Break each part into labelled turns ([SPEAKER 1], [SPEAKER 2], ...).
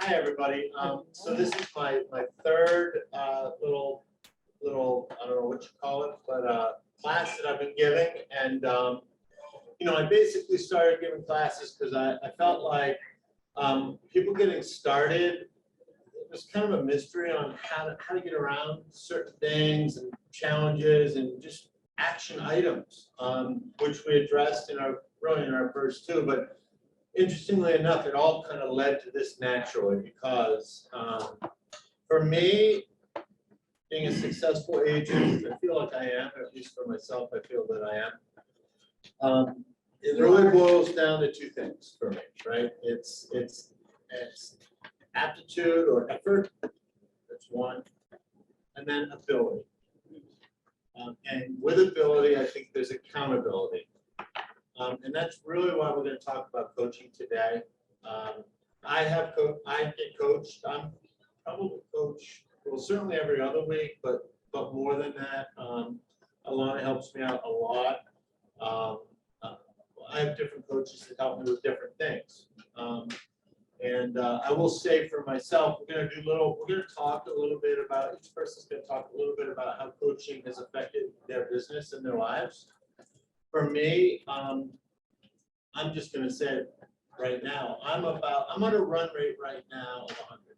[SPEAKER 1] Hi, everybody. So this is my third little I don't know what you call it, but class that I've been giving, and you know, I basically started giving classes because I felt like people getting started, it was kind of a mystery on how to get around certain things and challenges and just action items, which we addressed in our first two, but interestingly enough, it all kind of led to this naturally because for me, being a successful agent, I feel like I am, at least for myself, I feel that I am. It really boils down to two things for me, right? It's aptitude or effort, that's one, and then ability. And with ability, I think there's accountability. And that's really why we're going to talk about coaching today. I get coached. I'm probably coached, well, certainly every other week, but more than that. Alana helps me out a lot. I have different coaches that help me with different things. And I will say for myself, we're going to talk a little bit about, each person's going to talk a little bit about how coaching has affected their business and their lives. For me, I'm just going to say it right now. I'm on a run rate right now of 100.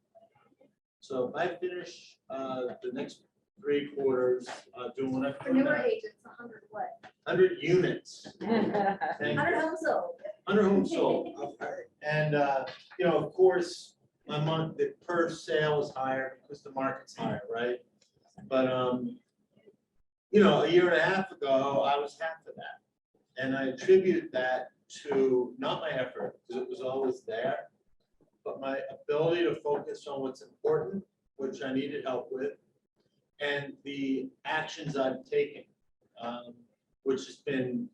[SPEAKER 1] So if I finish the next 3 quarters doing what I've
[SPEAKER 2] For newer agents, 100 what?
[SPEAKER 1] 100 units.
[SPEAKER 2] 100 homes sold.
[SPEAKER 1] 100 homes sold. And you know, of course, the per sale is higher because the market's higher, right? But you know, a year and a half ago, I was half of that. And I attribute that to not my effort, because it was always there, but my ability to focus on what's important, which I needed help with, and the actions I've taken, which has been,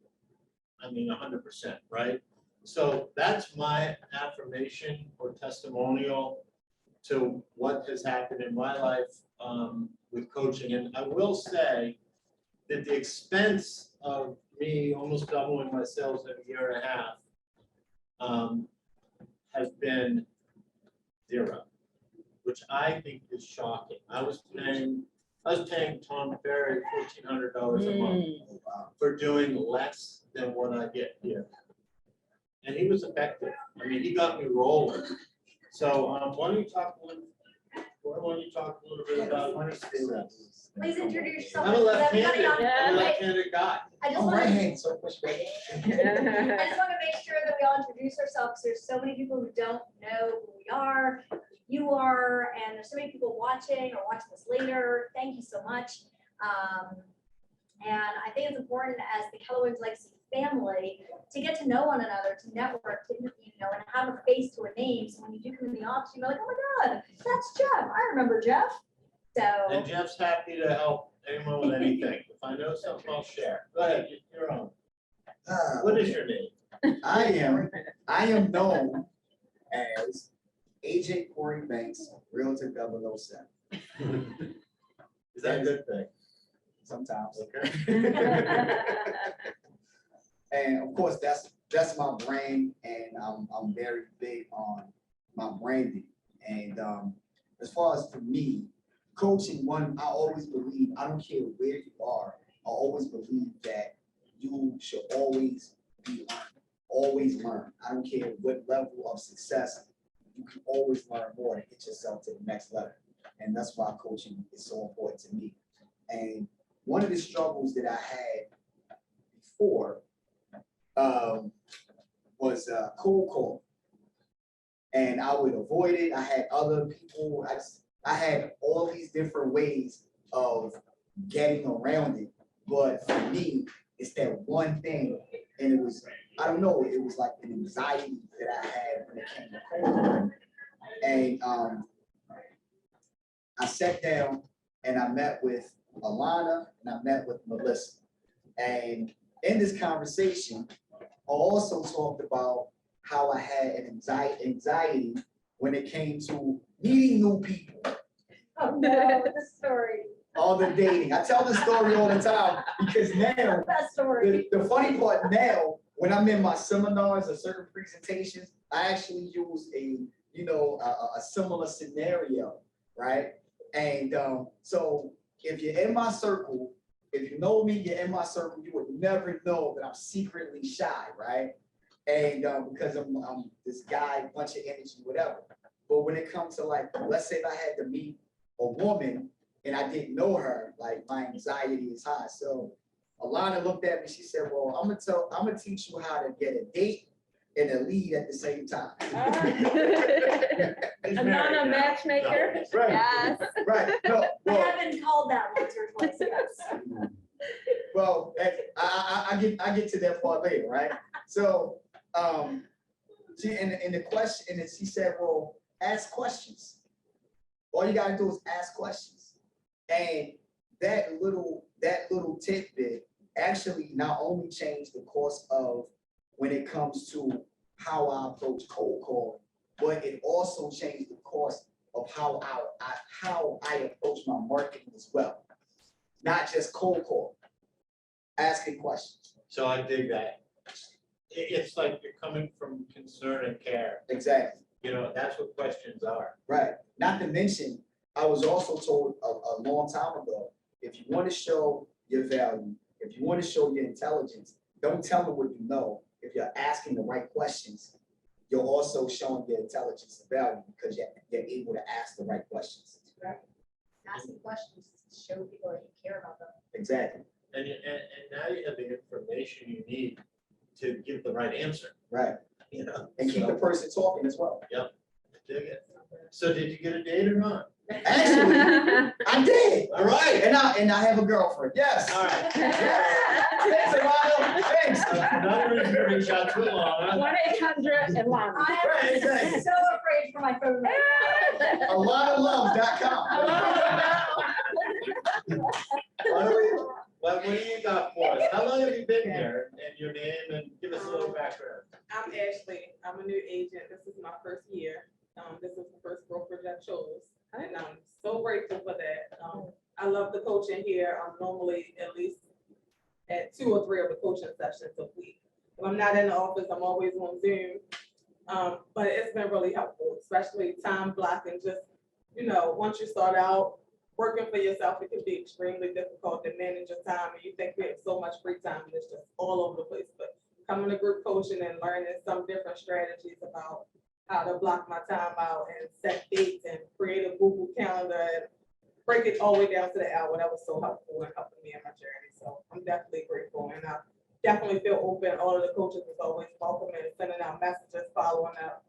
[SPEAKER 1] I mean, 100%, right? So that's my affirmation or testimonial to what has happened in my life with coaching. And I will say that the expense of me almost doubling my sales in a year and a half has been 0, which I think is shocking. I was paying Tom Ferry $1,400 a month for doing less than what I get here, and he was effective. I mean, he got me rolling. So why don't you talk a little bit about money savings?
[SPEAKER 2] Please introduce yourself.
[SPEAKER 1] I'm a left-handed.
[SPEAKER 2] I'm
[SPEAKER 1] I'm a left-handed guy.
[SPEAKER 2] I just want to make sure that we all introduce ourselves. There's so many people who don't know who we are, who you are, and there's so many people watching this later. Thank you so much. And I think it's important as the Keller Williams Legacy family to get to know one another, to network, to, you know, and have a face to a name. So when you do come in the office, you're like, oh my God, that's Jeff. I remember Jeff. So.
[SPEAKER 1] And Jeff's happy to help anyone with anything. If I know something, I'll share. Go ahead, you're on. What is your name?
[SPEAKER 3] I am known as Agent Corey Banks, Realtor 007.
[SPEAKER 1] Is that a good thing?
[SPEAKER 3] Sometimes.
[SPEAKER 1] Okay.
[SPEAKER 3] And of course, that's my brand, and I'm very big on my branding. And as far as for me, coaching, I always believe, I don't care where you are, I always believe that you should always be learning, always learn. I don't care what level of success, you can always learn more to get yourself to the next level. And that's why coaching is so important to me. And one of the struggles that I had before was cold call. And I would avoid it. I had other people, I had all these different ways of getting around it. But for me, it's that one thing. And it was, I don't know, it was like an anxiety that I had when it came to cold calling. And I sat down and I met with Alana and I met with Melissa. And in this conversation, I also talked about how I had an anxiety when it came to meeting new people.
[SPEAKER 2] Oh no, the story.
[SPEAKER 3] All the dating. I tell this story all the time because now,
[SPEAKER 2] Best story.
[SPEAKER 3] the funny part now, when I'm in my seminars or certain presentations, I actually use a a similar scenario, right? And so if you're in my circle, if you know me, you're in my circle, you would never know that I'm secretly shy, right? And because I'm this guy, bunch of energy, whatever. But when it comes to like, let's say if I had to meet a woman and I didn't know her, like my anxiety is high. So Alana looked at me, she said, well, I'm gonna teach you how to get a date and a lead at the same time.
[SPEAKER 4] Another matchmaker.
[SPEAKER 3] Right,
[SPEAKER 4] Yes.
[SPEAKER 3] right. No,
[SPEAKER 2] I
[SPEAKER 3] well,
[SPEAKER 2] have been called that once or twice, yes.
[SPEAKER 3] well, I get to that part later, right? So, she and the question, and she said, well, ask questions. All you gotta do is ask questions. And that little tidbit actually not only changed the course of when it comes to how I approach cold calling, but it also changed the course of how I approach my marketing as well. Not just cold call, asking questions.
[SPEAKER 1] So I dig that. It's like you're coming from concern and care.
[SPEAKER 3] Exactly.
[SPEAKER 1] You know, that's what questions are.
[SPEAKER 3] Right. Not to mention, I was also told a long time ago, if you want to show your value, if you want to show your intelligence, don't tell them what you know. If you're asking the right questions, you're also showing your intelligence and value because you're able to ask the right questions.
[SPEAKER 2] Asking questions to show people that you care about them.
[SPEAKER 3] Exactly.
[SPEAKER 1] And now you have the information you need to give the right answer,
[SPEAKER 3] Right.
[SPEAKER 1] you know?
[SPEAKER 3] And keep the person talking as well.
[SPEAKER 1] Dig it. So did you get a date or not?
[SPEAKER 3] Actually, I did.
[SPEAKER 1] All right.
[SPEAKER 3] And I have a girlfriend. Yes.
[SPEAKER 1] All right.
[SPEAKER 3] Thanks, Alana. Thanks.
[SPEAKER 1] Another reason to reach out to Alana.
[SPEAKER 4] 1-800 and Lana.
[SPEAKER 2] I am
[SPEAKER 3] Exactly.
[SPEAKER 2] so afraid for my phone right now.
[SPEAKER 3] AlanaLove.com.
[SPEAKER 1] What do you got for us? How long have you been here and your name and give us a little background?
[SPEAKER 5] I'm Ashley. I'm a new agent. This is my first year. This is the first brokerage I chose, and I'm so grateful for that. I love the coaching here. I'm normally at least at 2 or 3 of the coaching sessions a week. If I'm not in the office, I'm always on Zoom. But it's been really helpful, especially time blocking. Just, once you start out working for yourself, it can be extremely difficult to manage your time, and you think we have so much free time, and it's just all over the place. But coming to group coaching and learning some different strategies about how to block my time out and set dates and create a Google calendar and break it all the way down to the hour. That was so helpful in helping me in my journey. So I'm definitely grateful, and I definitely feel open. All of the coaches is always welcoming, sending out messages, following up,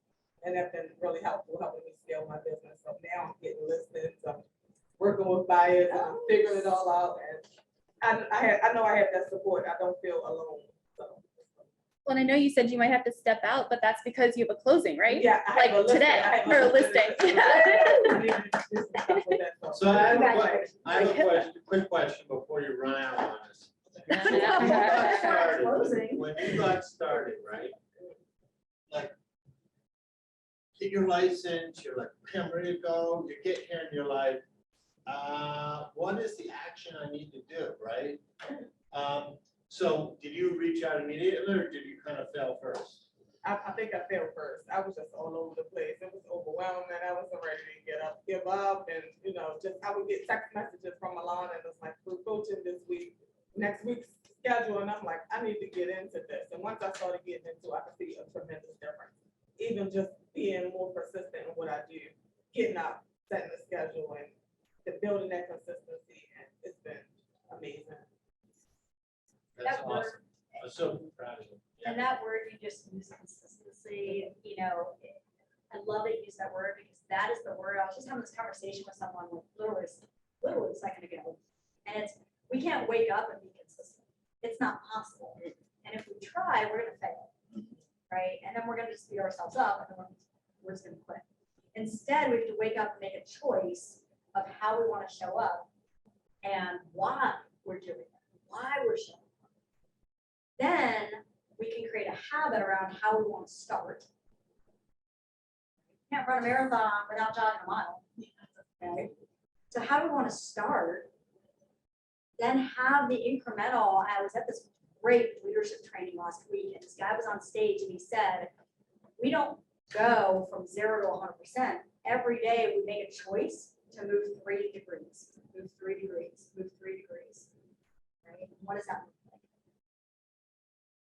[SPEAKER 5] and that's been really helpful, helping me scale my business. So now I'm getting listings, I'm working with buyers, and I'm figuring it all out. And I know I have that support. I don't feel alone. So.
[SPEAKER 6] Well, and I know you said you might have to step out, but that's because you have a closing, right?
[SPEAKER 5] Yeah, I have a
[SPEAKER 6] Like
[SPEAKER 5] listing.
[SPEAKER 6] today,
[SPEAKER 5] I have
[SPEAKER 6] for a listing.
[SPEAKER 1] So I have a
[SPEAKER 2] Congratulations.
[SPEAKER 1] quick question before you run out on us.
[SPEAKER 2] Closing.
[SPEAKER 1] When you got started, right? Like, get your license, you're like, okay, I'm ready to go. You get here and you're like, what is the action I need to do, right? So did you reach out immediately or did you kind of fail first?
[SPEAKER 5] I think I failed first. I was just all over the place. It was overwhelming. I wasn't ready to give up. And, just I would get text messages from Alana and it's like, we're coaching this week, next week's schedule. And I'm like, I need to get into this. And once I started getting into it, I could see a tremendous difference. Even just being more persistent in what I do, getting up, setting the schedule and building that consistency. And it's been amazing.
[SPEAKER 1] That's
[SPEAKER 2] That word-
[SPEAKER 1] awesome. I'm so proud of you.
[SPEAKER 2] And that word you just use, consistency, I love that you use that word because that is the word. I was just having this conversation with someone literally a second ago. And we can't wake up and be consistent. It's not possible. And if we try, we're gonna fail, right? And then we're gonna just beat ourselves up and then we're just gonna quit. Instead, we have to wake up and make a choice of how we wanna show up and why we're doing it, why we're showing up. Then we can create a habit around how we want to start. Can't run a marathon without jogging a mile. Okay? So how do we want to start? Then have the incremental. I was at this great leadership training last week, and this guy was on stage and he said, we don't go from 0 to 100%. Every day we make a choice to move 3 degrees, move 3 degrees, move 3 degrees. Right? What does that look like?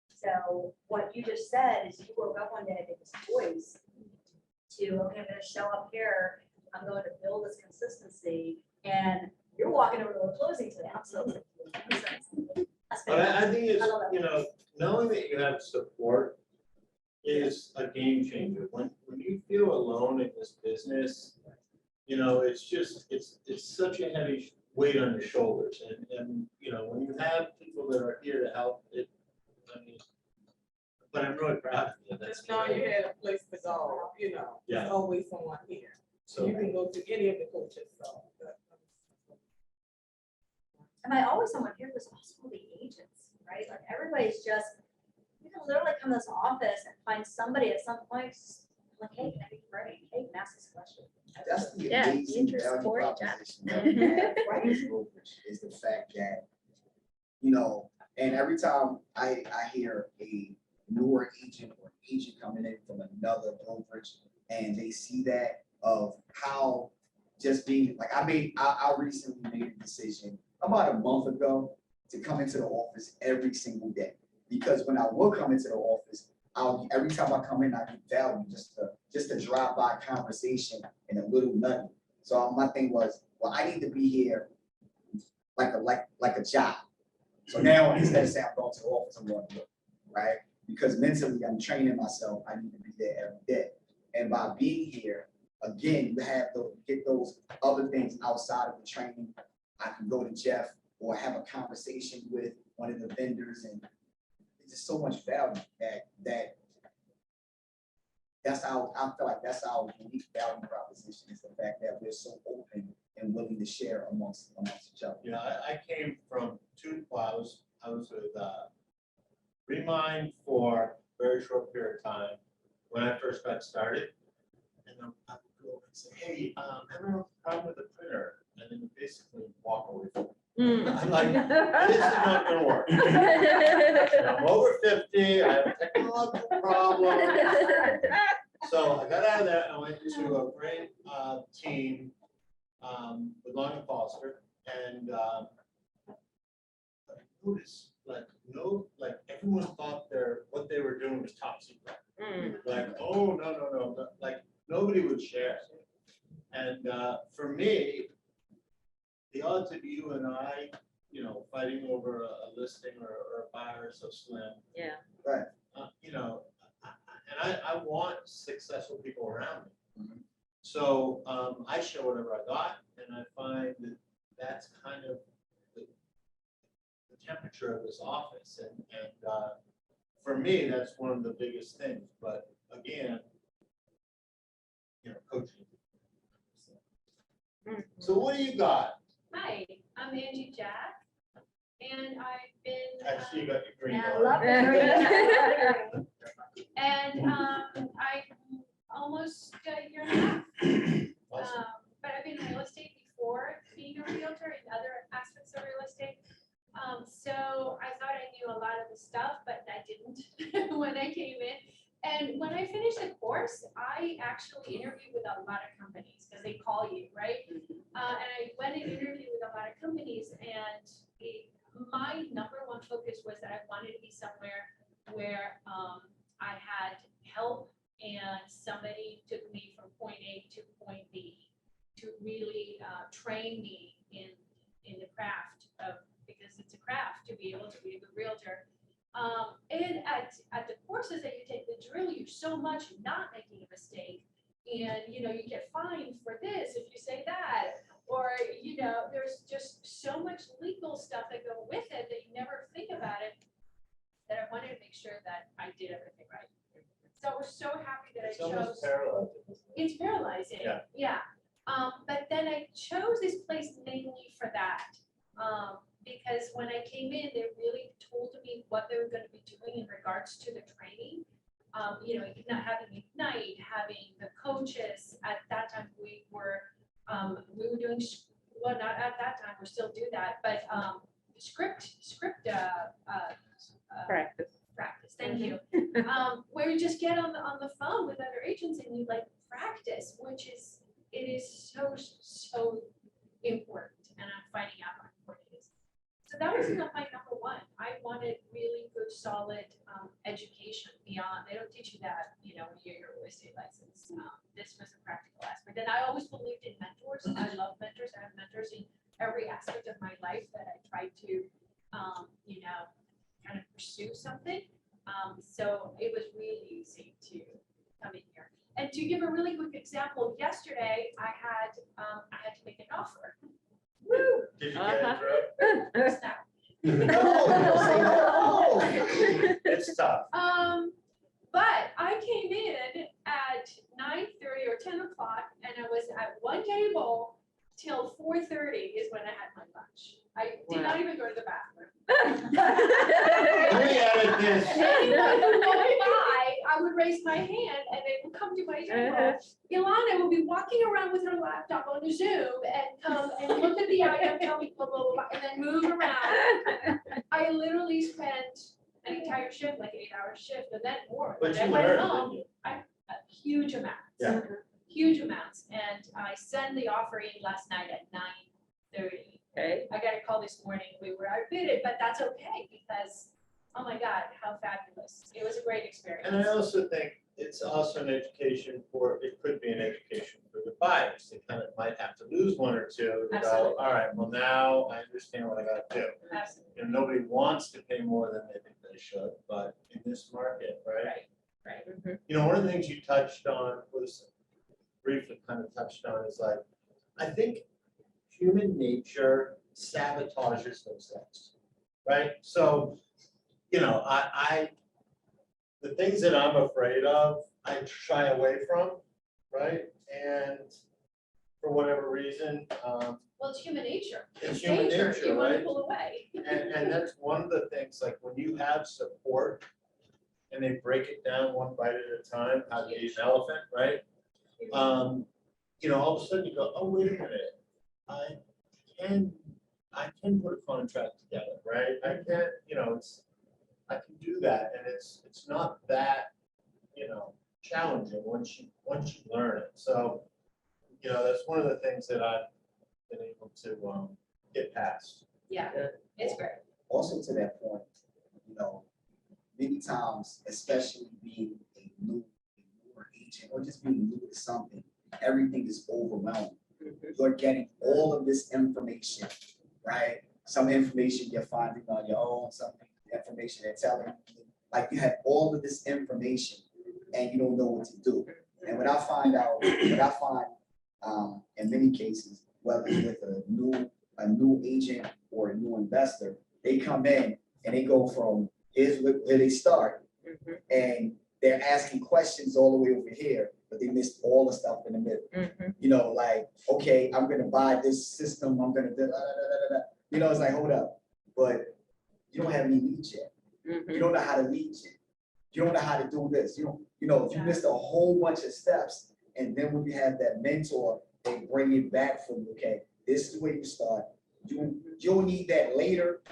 [SPEAKER 2] So what you just said is you woke up one day and made this choice to, okay, I'm gonna show up here, I'm going to build this consistency, and you're walking over to a closing today. I'm so excited. That's
[SPEAKER 1] But I think it's,
[SPEAKER 2] I love that.
[SPEAKER 1] you know, knowing that you have support is a game changer. When you feel alone in this business, you know, it's just, it's such a heavy weight on your shoulders. And, you know, when you have people that are here to help, I mean, but I'm really proud of you. That's
[SPEAKER 5] Just knowing you had a place to go, you know,
[SPEAKER 1] Yeah.
[SPEAKER 5] there's always someone here.
[SPEAKER 1] so.
[SPEAKER 5] You can go to any of the coaches, so.
[SPEAKER 2] And by always someone here, there's also the agents, right? Like everybody's just, you can literally come to this office and find somebody at some point, just like, hey, can I be ready? Hey, can I ask this question?
[SPEAKER 3] That's the
[SPEAKER 6] Yeah,
[SPEAKER 3] amazing
[SPEAKER 6] interest
[SPEAKER 3] value
[SPEAKER 6] for each
[SPEAKER 3] proposition that we have as brokerage, is the fact that, you know, and every time I hear a newer agent or agent coming in from another brokerage and they see that of how just being, like I recently made a decision about a month ago to come into the office every single day. Because when I will come into the office, every time I come in, I get value just to drive by conversation and a little nutty. So my thing was, well, I need to be here like a job. So now instead of saying I'm going to the office, I'm going to work, right? Because mentally I'm training myself, I need to be there every day. And by being here, again, you have to get those other things outside of the training. I can go to Jeff or have a conversation with one of the vendors, and it's just so much value that's how I feel like that's our unique value proposition, is the fact that we're so open and willing to share amongst each other.
[SPEAKER 1] You know, I came from I was with Remind for a very short period of time when I first got started. And then I would go over and say, hey, having a problem with the printer, and then basically walk away from it. I'm like, this is not gonna work. I'm over 50, I have a technological problem. So I got out of that and I went to a great team with Long and Foster, and I noticed like everyone thought what they were doing was top secret. Like, oh no, like nobody would share. And for me, the odds of you and I, you know, fighting over a listing or a buyer are so slim.
[SPEAKER 4] Yeah.
[SPEAKER 3] Right.
[SPEAKER 1] You know, and I want successful people around me.
[SPEAKER 3] Mhm.
[SPEAKER 1] So I share whatever I got, and I find that that's kind of the temperature of this office. And for me, that's one of the biggest things. But again, you know, coaching. So what do you got?
[SPEAKER 7] Hi, I'm Angie Jack, and I've been,
[SPEAKER 1] I see you got your green.
[SPEAKER 2] And I
[SPEAKER 1] on.
[SPEAKER 2] love it.
[SPEAKER 7] and I'm almost a year and a half.
[SPEAKER 1] Awesome.
[SPEAKER 7] But I've been in real estate before being a realtor in other aspects of real estate. So I thought I knew a lot of the stuff, but I didn't when I came in. And when I finished the course, I actually interviewed with a lot of companies because they call you, right? And I went and interviewed with a lot of companies, and my number one focus was that I wanted to be somewhere where I had help and somebody took me from point A to point B to really train me in the craft of, because it's a craft to be able to be a good realtor. And at the courses that you take, they drill you so much not making a mistake. And, you know, you get fined for this if you say that, or, you know, there's just so much legal stuff that go with it that you never think about it, that I wanted to make sure that I did everything right. So I was so happy that
[SPEAKER 1] It's
[SPEAKER 7] I chose.
[SPEAKER 1] almost parallel.
[SPEAKER 7] It's paralyzing.
[SPEAKER 1] Yeah.
[SPEAKER 7] Yeah. But then I chose this place mainly for that. Because when I came in, they really told me what they were going to be doing in regards to the training. You know, not having Ignite, having the coaches. At that time, we were doing, well, not at that time, we still do that, but script
[SPEAKER 4] Practice.
[SPEAKER 7] practice. Thank you. Where you just get on the phone with other agents questions and you like practice, it is so important, and I'm finding out how important it is. So that was my number one. I wanted really good, solid education beyond, they don't teach you that, when you're your real estate license. This was a practical aspect. And I always believed in mentors. I love mentors. I have mentors in every aspect of my life that I try to, kind of pursue something. So it was really easy to come in here. And to give a really quick example, yesterday I had to make an offer. Woo!
[SPEAKER 1] Did you get it through?
[SPEAKER 7] Snap.
[SPEAKER 1] No, it's tough.
[SPEAKER 7] But I came in at 9:30 or 10 o'clock, and I was at one table till 4:30 is when I had my lunch. I did not even go to the bathroom.
[SPEAKER 1] Let me edit this.
[SPEAKER 7] Anyone who walked by, I would raise my hand and they would come to my table. Ilana would be walking around with her laptop on a Zoom and come and look at the item, tell me blah, blah, blah, and then move around. I literally spent an entire shift, like 8-hour shift, and then more.
[SPEAKER 1] But
[SPEAKER 7] When I
[SPEAKER 1] you
[SPEAKER 7] went
[SPEAKER 1] learned,
[SPEAKER 7] home,
[SPEAKER 1] didn't you?
[SPEAKER 7] huge amounts.
[SPEAKER 1] Yeah.
[SPEAKER 7] Huge amounts. And I sent the offer in last night at 9:30.
[SPEAKER 4] Okay.
[SPEAKER 7] I got a call this morning, we were outbid, but that's okay because, oh my God, how fabulous. It was a great experience.
[SPEAKER 1] And I also think it's also an education it could be an education for the buyers. They kind of might have to lose one or two to go,
[SPEAKER 7] Absolutely.
[SPEAKER 1] all right, well, now I understand what I gotta do.
[SPEAKER 7] Absolutely.
[SPEAKER 1] Nobody wants to pay more than they think they should, but in this market, right?
[SPEAKER 7] Right.
[SPEAKER 1] One of the things you touched on was briefly kind of touched on is like, I think human nature sabotages those things, right? So, the things that I'm afraid of, I shy away from, right? And for whatever reason,
[SPEAKER 7] Well, it's human nature.
[SPEAKER 1] it's human nature,
[SPEAKER 7] You want to
[SPEAKER 1] right?
[SPEAKER 7] pull away.
[SPEAKER 1] And that's one of the things, like when you have support and they break it down one bite at a time, how to eat an elephant, right? All of a sudden you go, oh, wait a minute, I can put a contract together, right? I can, I can do that, and it's not that, challenging once you learn it. So, that's one of the things that I've been able to get past.
[SPEAKER 7] Yeah, it's great.
[SPEAKER 3] Also to that point, many times, especially being a newer agent or just being new to something, everything is overwhelming. You're getting all of this information, right? Some information you're finding on your own, some information they're telling you. Like you have all of this information and you don't know what to do. And what I find in many cases, whether it's with a new agent or a new investor, they come in and they go from here's where they start, and they're asking questions all the way over here, but they missed all the stuff in the middle. Like, okay, I'm gonna buy this system, I'm gonna do, it's like, hold up, but you don't have any leads yet. You don't know how to lead yet. You don't know how to do this. If you missed a whole bunch of steps, and then when you have that mentor, they bring it back from, okay, this is where you start. You'll need that later,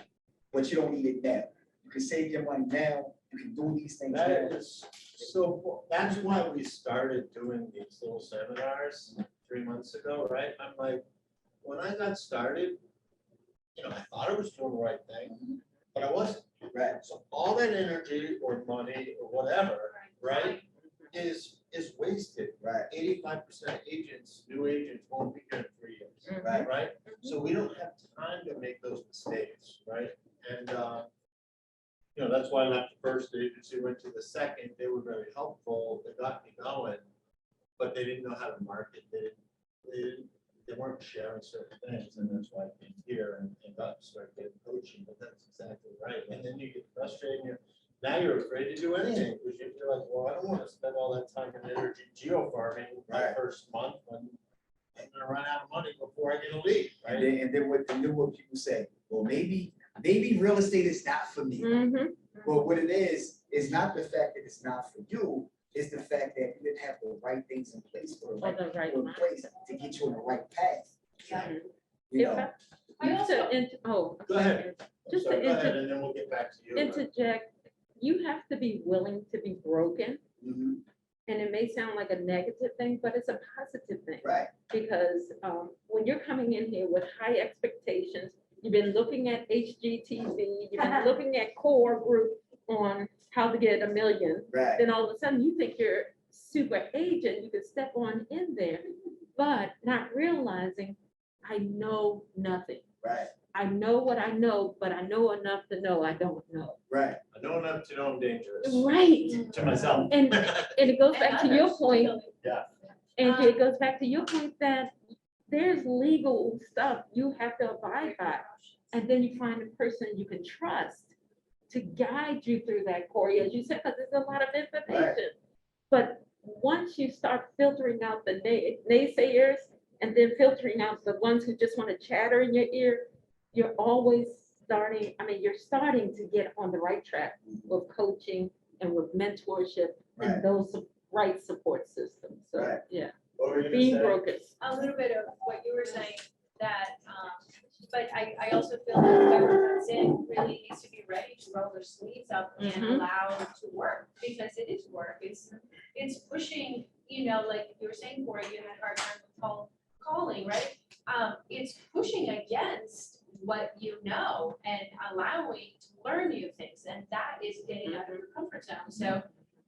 [SPEAKER 3] but you don't need it now. You can save your money now. You can do these things now.
[SPEAKER 1] That is so cool. That's why we started doing these little seminars 3 months ago, right? I'm like, when I got started, I thought I was doing the right thing, but I wasn't.
[SPEAKER 3] Right.
[SPEAKER 1] So all that energy or money or whatever, right, is wasted.
[SPEAKER 3] Right.
[SPEAKER 1] 85% of agents, new agents, won't be here in 3 years.
[SPEAKER 3] Right.
[SPEAKER 1] Right. So we don't have time to make those mistakes, right? And that's why I left the first agency, went to the second. They were very helpful. They got me going, but they didn't know how to market. They weren't sharing certain things, and that's why I came here and started getting coaching. But that's exactly right. And then you get frustrated. Now you're afraid to do anything because you're like, well, I don't want to spend all that time and energy geo-farming my first month when I'm going to run out of money before I get a lead, right?
[SPEAKER 3] And then what people say, well, maybe real estate is not for me. But what it is not the fact that it's not for you. It's the fact that you didn't have the right things in place for the right people in place to get you on the right path.
[SPEAKER 7] I also-
[SPEAKER 1] Go ahead.
[SPEAKER 4] Just
[SPEAKER 1] Sorry,
[SPEAKER 4] to
[SPEAKER 1] go ahead, and then we'll get back to you.
[SPEAKER 4] interject, you have to be willing to be broken
[SPEAKER 3] Mhm.
[SPEAKER 4] and it may sound like a negative thing, but it's a positive thing.
[SPEAKER 3] Right,
[SPEAKER 4] Because when you're coming in here with high expectations, you've been looking at HGTV, you've been looking at Core Group on how to get 1 million.
[SPEAKER 3] right,
[SPEAKER 4] Then all of a sudden you think you're super agent, you can step on in there, but not realizing I know nothing.
[SPEAKER 3] right,
[SPEAKER 4] I know what I know, but I know enough to know I don't know.
[SPEAKER 3] right,
[SPEAKER 1] I know enough to know I'm dangerous
[SPEAKER 4] Right.
[SPEAKER 1] to myself.
[SPEAKER 4] And it goes back to your point,
[SPEAKER 1] Yeah.
[SPEAKER 4] Angie, it goes back to your point that there's legal stuff you have to abide by. And then you find a person you can trust to guide you through that, Corey, as you said, because there's a lot of information. But once you start filtering out the naysayers and then filtering out the ones who just want to chatter in your ear, you're always starting, you're starting to get on the right track with coaching and with mentorship
[SPEAKER 3] Right.
[SPEAKER 4] and those right support systems. So,
[SPEAKER 3] Right.
[SPEAKER 4] yeah,
[SPEAKER 1] What were you gonna
[SPEAKER 4] being
[SPEAKER 1] say?
[SPEAKER 4] brokers.
[SPEAKER 2] A little bit of what you were saying, that, but I also feel that whoever comes in really needs to be ready to roll their sleeves up and
[SPEAKER 4] Mhm.
[SPEAKER 2] allow it to work, because it is work. It's pushing, like you were saying, Corey, you had a hard time with calling, right? It's pushing against what you know and allowing to learn new things, and that is getting out of your comfort zone. So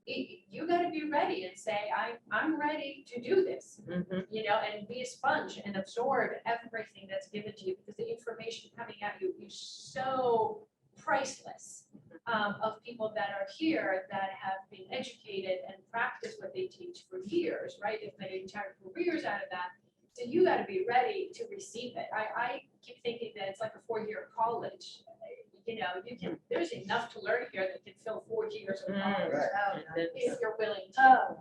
[SPEAKER 2] you gotta be ready and say, I'm ready to do this.
[SPEAKER 4] Mhm.
[SPEAKER 2] And be a sponge and absorb everything that's given to you, because the information coming at you is so priceless. Of people that are here that have been educated and practiced what they teach for years, right? They've made entire careers out of that. So you gotta be ready to receive it. I keep thinking that it's like a 4-year college. There's enough to learn here that can fill 4 years of college.
[SPEAKER 3] Right.
[SPEAKER 2] If you're willing to.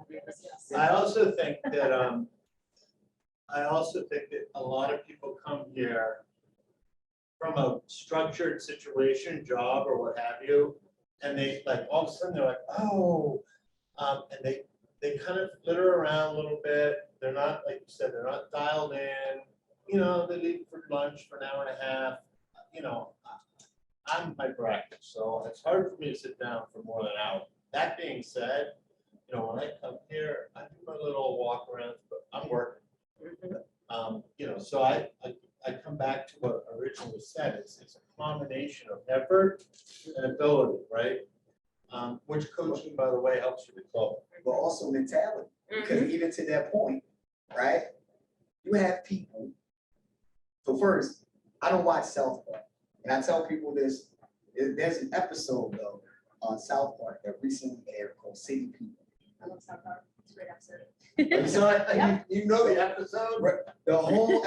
[SPEAKER 1] I also think that, a lot of people come here from a structured situation, job or what have you, and they like, all of a sudden they're like, oh, and they kind of flitter around a little bit. They're not, like you said, they're not dialed in, they leave for lunch for an hour and a half, I'm hyperactive, so it's hard for me to sit down for more than an hour. That being said, when I come here, I do my little walk around, but I'm working. So I come back to what I originally said, it's a combination of effort and ability, right? Which coaching, by the way, helps you to cope.
[SPEAKER 3] but also mentality, because even to that point, right? You have people. So first, I don't watch South Park, and I tell people this, there's an episode though on South Park that recently aired called City People.
[SPEAKER 2] I love South Park. It's a great episode.
[SPEAKER 1] So you know the episode?
[SPEAKER 3] The whole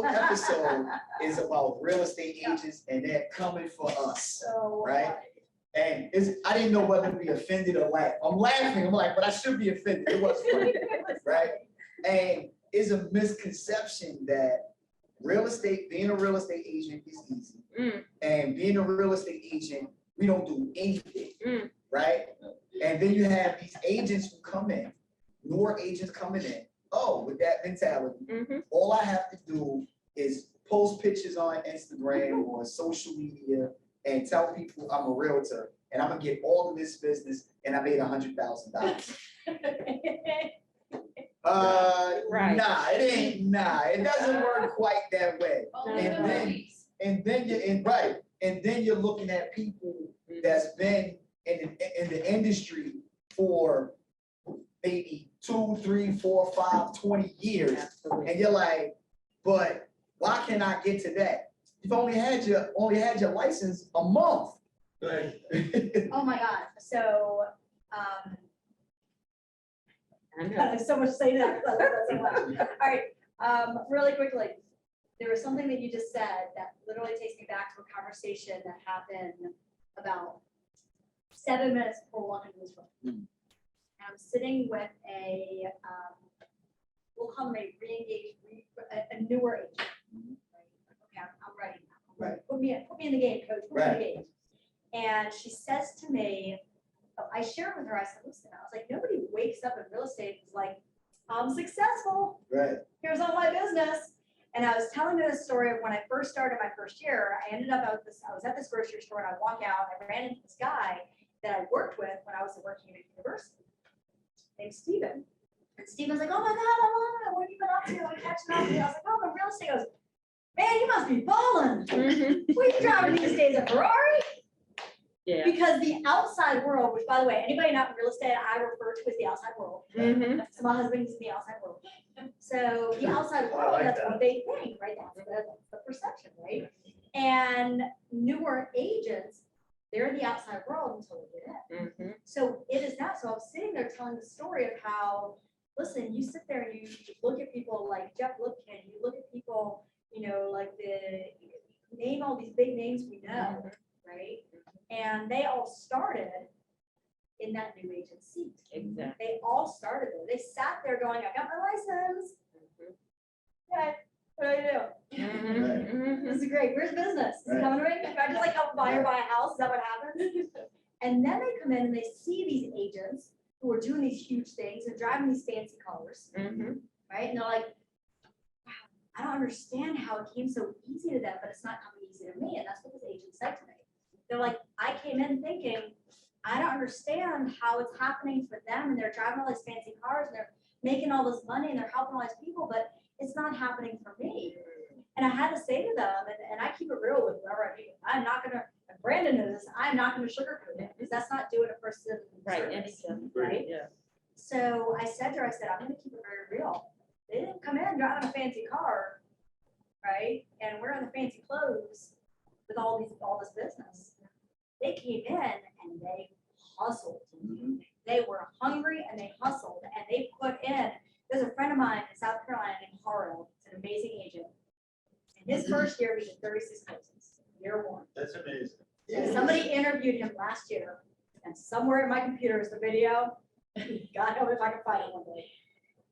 [SPEAKER 3] episode, is about real estate agents and they're coming for us.
[SPEAKER 2] So.
[SPEAKER 3] Right? And I didn't know whether to be offended or laugh. I'm laughing, I'm like, but I should be offended. It was funny, right? And it's a misconception that being a real estate agent is easy. And being a real estate agent, we don't do anything, right? And then you have these agents who come in, newer agents coming in, with that mentality, all I have to do is post pictures on Instagram or social media and tell people I'm a realtor and I'm gonna get all of this business and I made $100,000.
[SPEAKER 4] Right.
[SPEAKER 3] It doesn't work quite that way. And then you're looking at people that's been in the industry for maybe 2, 3, 4, 5, 20 years. And you're like, but why can't I get to that? You've only had your license a month.
[SPEAKER 1] Go ahead.
[SPEAKER 2] Oh my God, so, there's so much to say that. All right, really quickly, there was something that you just said that literally takes me back to a conversation that happened about 7 minutes before walking into this room. And I'm sitting with we'll call him a a newer agent. Okay, I'm ready now.
[SPEAKER 3] Right.
[SPEAKER 2] Put me in the game, coach, put me in
[SPEAKER 3] Right.
[SPEAKER 2] the game. And she says to me, I shared with her, I said, listen, I was like, nobody wakes up in real estate and is like, I'm successful.
[SPEAKER 3] Right.
[SPEAKER 2] Here's all my business. And I was telling her this story of when I first started my first year. I ended up I was at this grocery store and I walk out, I ran into this guy that I worked with when I was working at university. named Steven. And Steven's like, oh my God, Alana, what have you been up to? I'm catching up. And I was like, oh, my real estate. He goes, man, you must be balling.
[SPEAKER 4] Mhm.
[SPEAKER 2] What are you driving these days, a Ferrari?
[SPEAKER 4] Yeah.
[SPEAKER 2] Because the outside world, which by the way, anybody not in real estate, I refer to as the outside world.
[SPEAKER 4] Mhm.
[SPEAKER 2] So my husband's in the outside world. So the outside
[SPEAKER 1] I
[SPEAKER 2] world,
[SPEAKER 1] like
[SPEAKER 2] that's
[SPEAKER 1] that.
[SPEAKER 2] what they think, right? That's the perception, right? And newer agents, they're the outside world until they get in.
[SPEAKER 4] Mhm.
[SPEAKER 2] So it is now, so I'm sitting there telling the story of how, listen, you sit there and you look at people like Jeff Lipkin, you look at people, you know, like name all these big names we know, right? And they all started in that new agent seat.
[SPEAKER 4] Exactly.
[SPEAKER 2] They all started there. They sat there going, I got my license. Okay, what do I do?
[SPEAKER 4] Mhm. Mhm.
[SPEAKER 2] This is great. Where's business? Is it
[SPEAKER 3] Right.
[SPEAKER 2] coming to me? If I just like help a buyer buy a house, is that what happens? And then they come in and they see these agents who are doing these huge things and driving these fancy cars,
[SPEAKER 4] Mhm.
[SPEAKER 2] right? And they're like, wow, I don't understand how it came so easy to them, but it's not coming easy to me. And that's what this agent said to me. They're like, I came in thinking, I don't understand how it's happening for them and they're driving all these fancy cars and they're making all this money and they're helping all these people, but it's not happening for me. And I had to say to them, and I keep it real with whoever I meet, I'm not gonna, and Brandon knows this, I'm not gonna sugarcoat it, because that's not doing a person
[SPEAKER 4] Right,
[SPEAKER 2] service,
[SPEAKER 4] anything.
[SPEAKER 2] right?
[SPEAKER 4] Yeah.
[SPEAKER 2] So I said to her, I said, I'm gonna keep it very real. They didn't come in driving a fancy car, right? And wearing the fancy clothes with all this business. They came in and they hustled.
[SPEAKER 3] Mhm.
[SPEAKER 2] They were hungry and they hustled and they put in. There's a friend of mine in South Carolina named Haro. It's an amazing agent. In his first year, he did 36 closings, year one.
[SPEAKER 1] That's amazing.
[SPEAKER 2] And somebody interviewed him last year, and somewhere in my computer is the video. God knows if I can find it one day.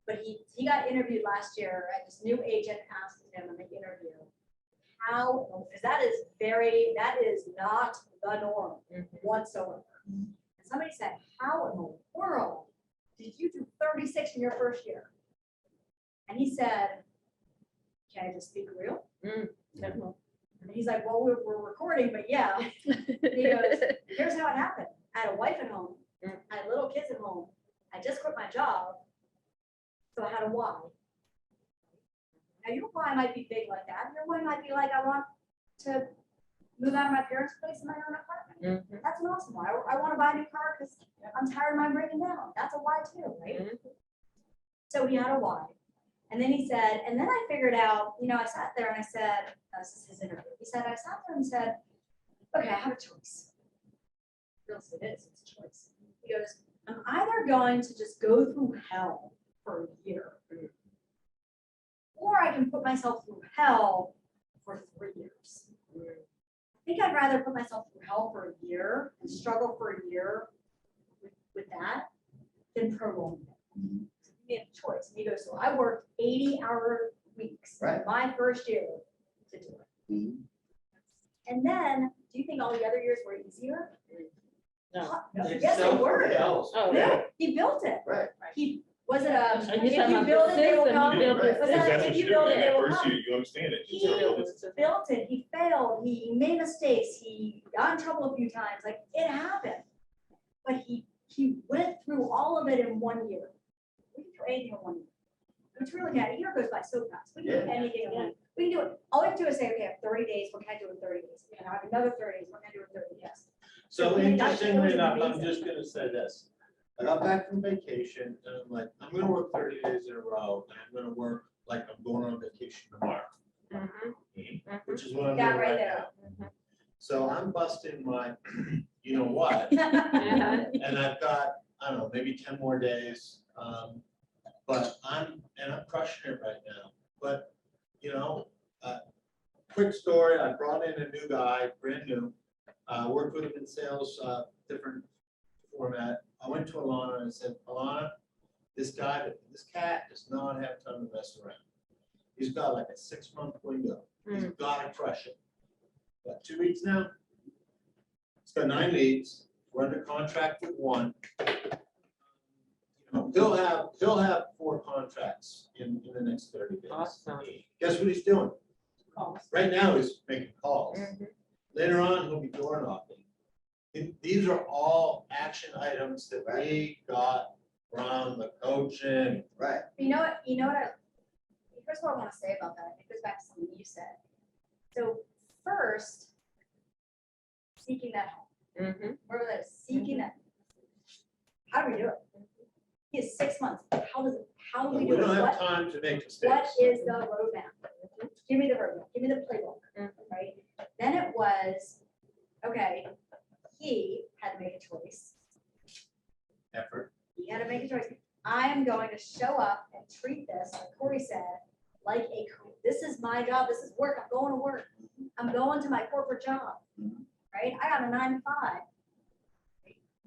[SPEAKER 2] But he got interviewed last year, and this new agent asked him in the interview, how, because that is not the norm whatsoever. And somebody said, how in the world did you do 36 in your first year? And he said, can I just speak real?
[SPEAKER 4] Mhm.
[SPEAKER 2] And he's like, well, we're recording, but yeah. He goes, here's how it happened. I had a wife at home. I had little kids at home. I just quit my job. So I had a why. Now your why might be big like that. Your why might be like, I want to move out of my parents' place in my own apartment.
[SPEAKER 4] Mhm.
[SPEAKER 2] That's an awesome why. I want to buy a new car because I'm tired of mine breaking down. That's a why too, right?
[SPEAKER 4] Mhm.
[SPEAKER 2] So he had a why. And then he said, and then I figured out, you know, I sat there and I said, this is his interview. He said, I sat there and said, okay, I have a choice. Real estate is, it's a choice. He goes, I'm either going to just go through hell for a year, or I can put myself through hell for 3 years. I think I'd rather put myself through hell for a year and struggle for a year with that than prolong it.
[SPEAKER 3] Mhm.
[SPEAKER 2] He had a choice. And he goes, so I worked 80-hour weeks
[SPEAKER 3] Right.
[SPEAKER 2] my first year to do it.
[SPEAKER 3] Mhm.
[SPEAKER 2] And then, do you think all the other years were easier?
[SPEAKER 4] No.
[SPEAKER 2] Yes, they were.
[SPEAKER 4] Oh,
[SPEAKER 2] No, he built it.
[SPEAKER 3] Right.
[SPEAKER 2] He, was it
[SPEAKER 4] Are you
[SPEAKER 2] if
[SPEAKER 4] talking
[SPEAKER 2] you
[SPEAKER 4] about
[SPEAKER 2] build
[SPEAKER 4] the
[SPEAKER 2] it, they will
[SPEAKER 4] system?
[SPEAKER 2] come?
[SPEAKER 4] You built the
[SPEAKER 3] Right.
[SPEAKER 2] Was
[SPEAKER 4] system.
[SPEAKER 2] that
[SPEAKER 8] That's
[SPEAKER 2] if
[SPEAKER 8] what
[SPEAKER 2] you
[SPEAKER 8] you do
[SPEAKER 2] build it,
[SPEAKER 8] in
[SPEAKER 2] they
[SPEAKER 8] that
[SPEAKER 2] will
[SPEAKER 8] first
[SPEAKER 2] come?
[SPEAKER 8] year, you understand it.
[SPEAKER 2] He
[SPEAKER 8] So
[SPEAKER 4] built
[SPEAKER 8] it's-
[SPEAKER 4] the system.
[SPEAKER 2] Built it, he failed, he made mistakes, he got in trouble a few times, like it happened. But he went through all of it in 1 year. We can do anything in 1 year. It's really bad. A year goes by so fast. We can do
[SPEAKER 3] Yeah.
[SPEAKER 2] anything in 1 year. We can do it. All we have to do is say, okay, I have 30 days, what can I do in 30 days? Okay, I have another 30 days, what can I do in 30 days?
[SPEAKER 1] So
[SPEAKER 2] It was
[SPEAKER 1] interestingly enough, I'm
[SPEAKER 2] amazing.
[SPEAKER 1] just gonna say this. I got back from vacation and I'm like, I'm gonna work 30 days in a row and I'm gonna work like I'm going on vacation tomorrow, which is what I'm
[SPEAKER 2] That
[SPEAKER 1] doing
[SPEAKER 2] right
[SPEAKER 1] right
[SPEAKER 2] there.
[SPEAKER 1] now. So I'm busting my, you know what,
[SPEAKER 4] Uh-huh.
[SPEAKER 1] and I've got, I don't know, maybe 10 more days. But I'm crushing it right now. But, you know, quick story, I brought in a new guy, brand new, worked with him in sales, different format. I went to Alana and said, Alana, this cat does not have time to mess around. He's got like a 6-month window. He's gotta crush it. Got 2 weeks now. He's got 9 leads. We're under contract with 1. You know, he'll have 4 contracts in the next 30 days.
[SPEAKER 4] Awesome.
[SPEAKER 1] Guess what he's doing?
[SPEAKER 2] Calls.
[SPEAKER 1] Right now, he's making calls.
[SPEAKER 4] Mhm.
[SPEAKER 1] Later on, he'll be door knocking. These are all action items that we got Ron, the coaching.
[SPEAKER 3] Right.
[SPEAKER 2] You know what, here's what I want to say about that. It goes back to something you said. So first, seeking that home.
[SPEAKER 4] Mhm.
[SPEAKER 2] Where that is, seeking that. How do we do it? He has 6 months. How do we
[SPEAKER 1] We
[SPEAKER 2] do it?
[SPEAKER 1] don't have
[SPEAKER 2] What,
[SPEAKER 1] time to make
[SPEAKER 2] what
[SPEAKER 1] mistakes.
[SPEAKER 2] is the roadmap? Give me the roadmap, give me the playbook, right? Then it was, okay, he had to make a choice.
[SPEAKER 1] Effort.
[SPEAKER 2] He had to make a choice. I am going to show up and treat this, like Corey said, like this is my job, this is work, I'm going to work. I'm going to my corporate job, right? I got a 9 to 5.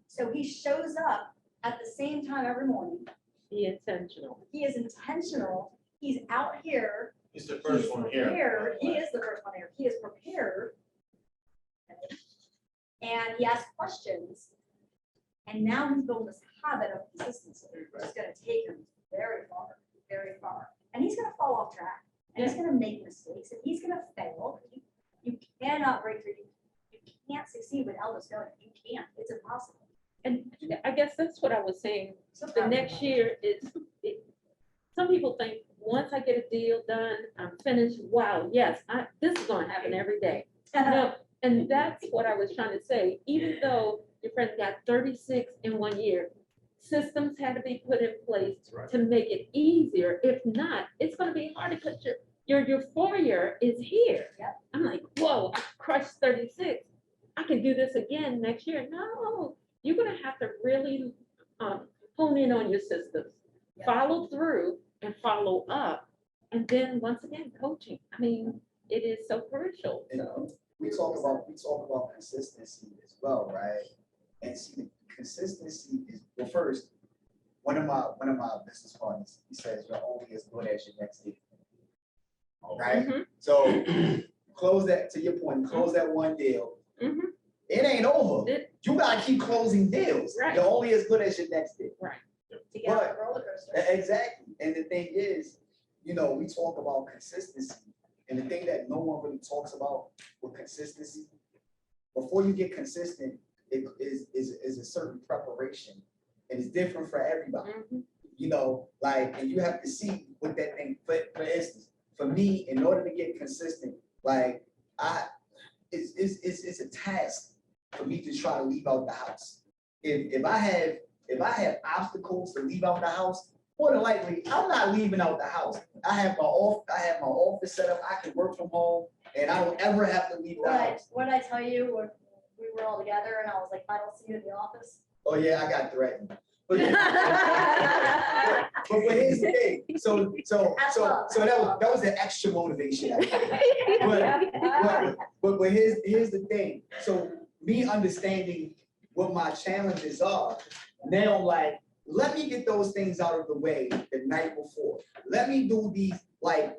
[SPEAKER 2] So he shows up at the same time every morning.
[SPEAKER 4] Be intentional.
[SPEAKER 2] He is intentional. He's out here.
[SPEAKER 1] He's the first
[SPEAKER 2] He's
[SPEAKER 1] one here.
[SPEAKER 2] prepared. He is the first one here. He is prepared. And he asks questions. And now he's building this habit of consistency. It's gonna take him very far, very far. And he's gonna fall off track. And he's gonna make mistakes and he's gonna fail. You cannot break through. You can't succeed without this going. You can't. It's impossible.
[SPEAKER 4] And I guess that's what I was saying.
[SPEAKER 2] So
[SPEAKER 4] The next year is, some people think, once I get a deal done, I'm finished. Wow, yes, this is gonna happen every day. No, and that's what I was trying to say. Even though your friend got 36 in 1 year, systems had to be put in place
[SPEAKER 1] Right.
[SPEAKER 4] to make it easier. If not, it's gonna be hard because your euphoria is here.
[SPEAKER 2] Yep.
[SPEAKER 4] I'm like, whoa, I crushed 36. I can do this again next year. No, you're gonna have to really hone in on your systems,
[SPEAKER 2] Yep.
[SPEAKER 4] follow through and follow up. And then once again, coaching. I mean, it is so crucial.
[SPEAKER 3] And
[SPEAKER 4] So
[SPEAKER 3] we talk about consistency as well, right? And see, the consistency is, well, first, one of my business partners, he says you're only as good as your next deal. Right?
[SPEAKER 4] Mhm.
[SPEAKER 3] So close that, to your point, close that one deal.
[SPEAKER 4] Mhm.
[SPEAKER 3] It ain't over.
[SPEAKER 4] It-
[SPEAKER 3] You gotta keep closing deals.
[SPEAKER 4] Right.
[SPEAKER 3] You're only as good as your next deal.
[SPEAKER 2] To get on the roller coaster.
[SPEAKER 3] Exactly. And the thing is, we talk about consistency. And the thing that no one really talks about with consistency, before you get consistent, it is a certain preparation. And it's different for everybody.
[SPEAKER 4] Mhm.
[SPEAKER 3] And you have to see what that thing, for instance, for me, in order to get consistent, it's a task for me to try to leave out the house. If I have obstacles to leave out the house, more than likely, I'm not leaving out the house. I have my office set up, I can work from home, and I don't ever have to leave the house.
[SPEAKER 2] What did I tell you when we were all together and I was like, I don't see you in the office?
[SPEAKER 3] Oh, yeah, I got threatened. But here's the thing, so that was an extra motivation. But here's the thing, so me understanding what my challenges are, now I'm like, let me get those things out of the way the night before. Let me do these, let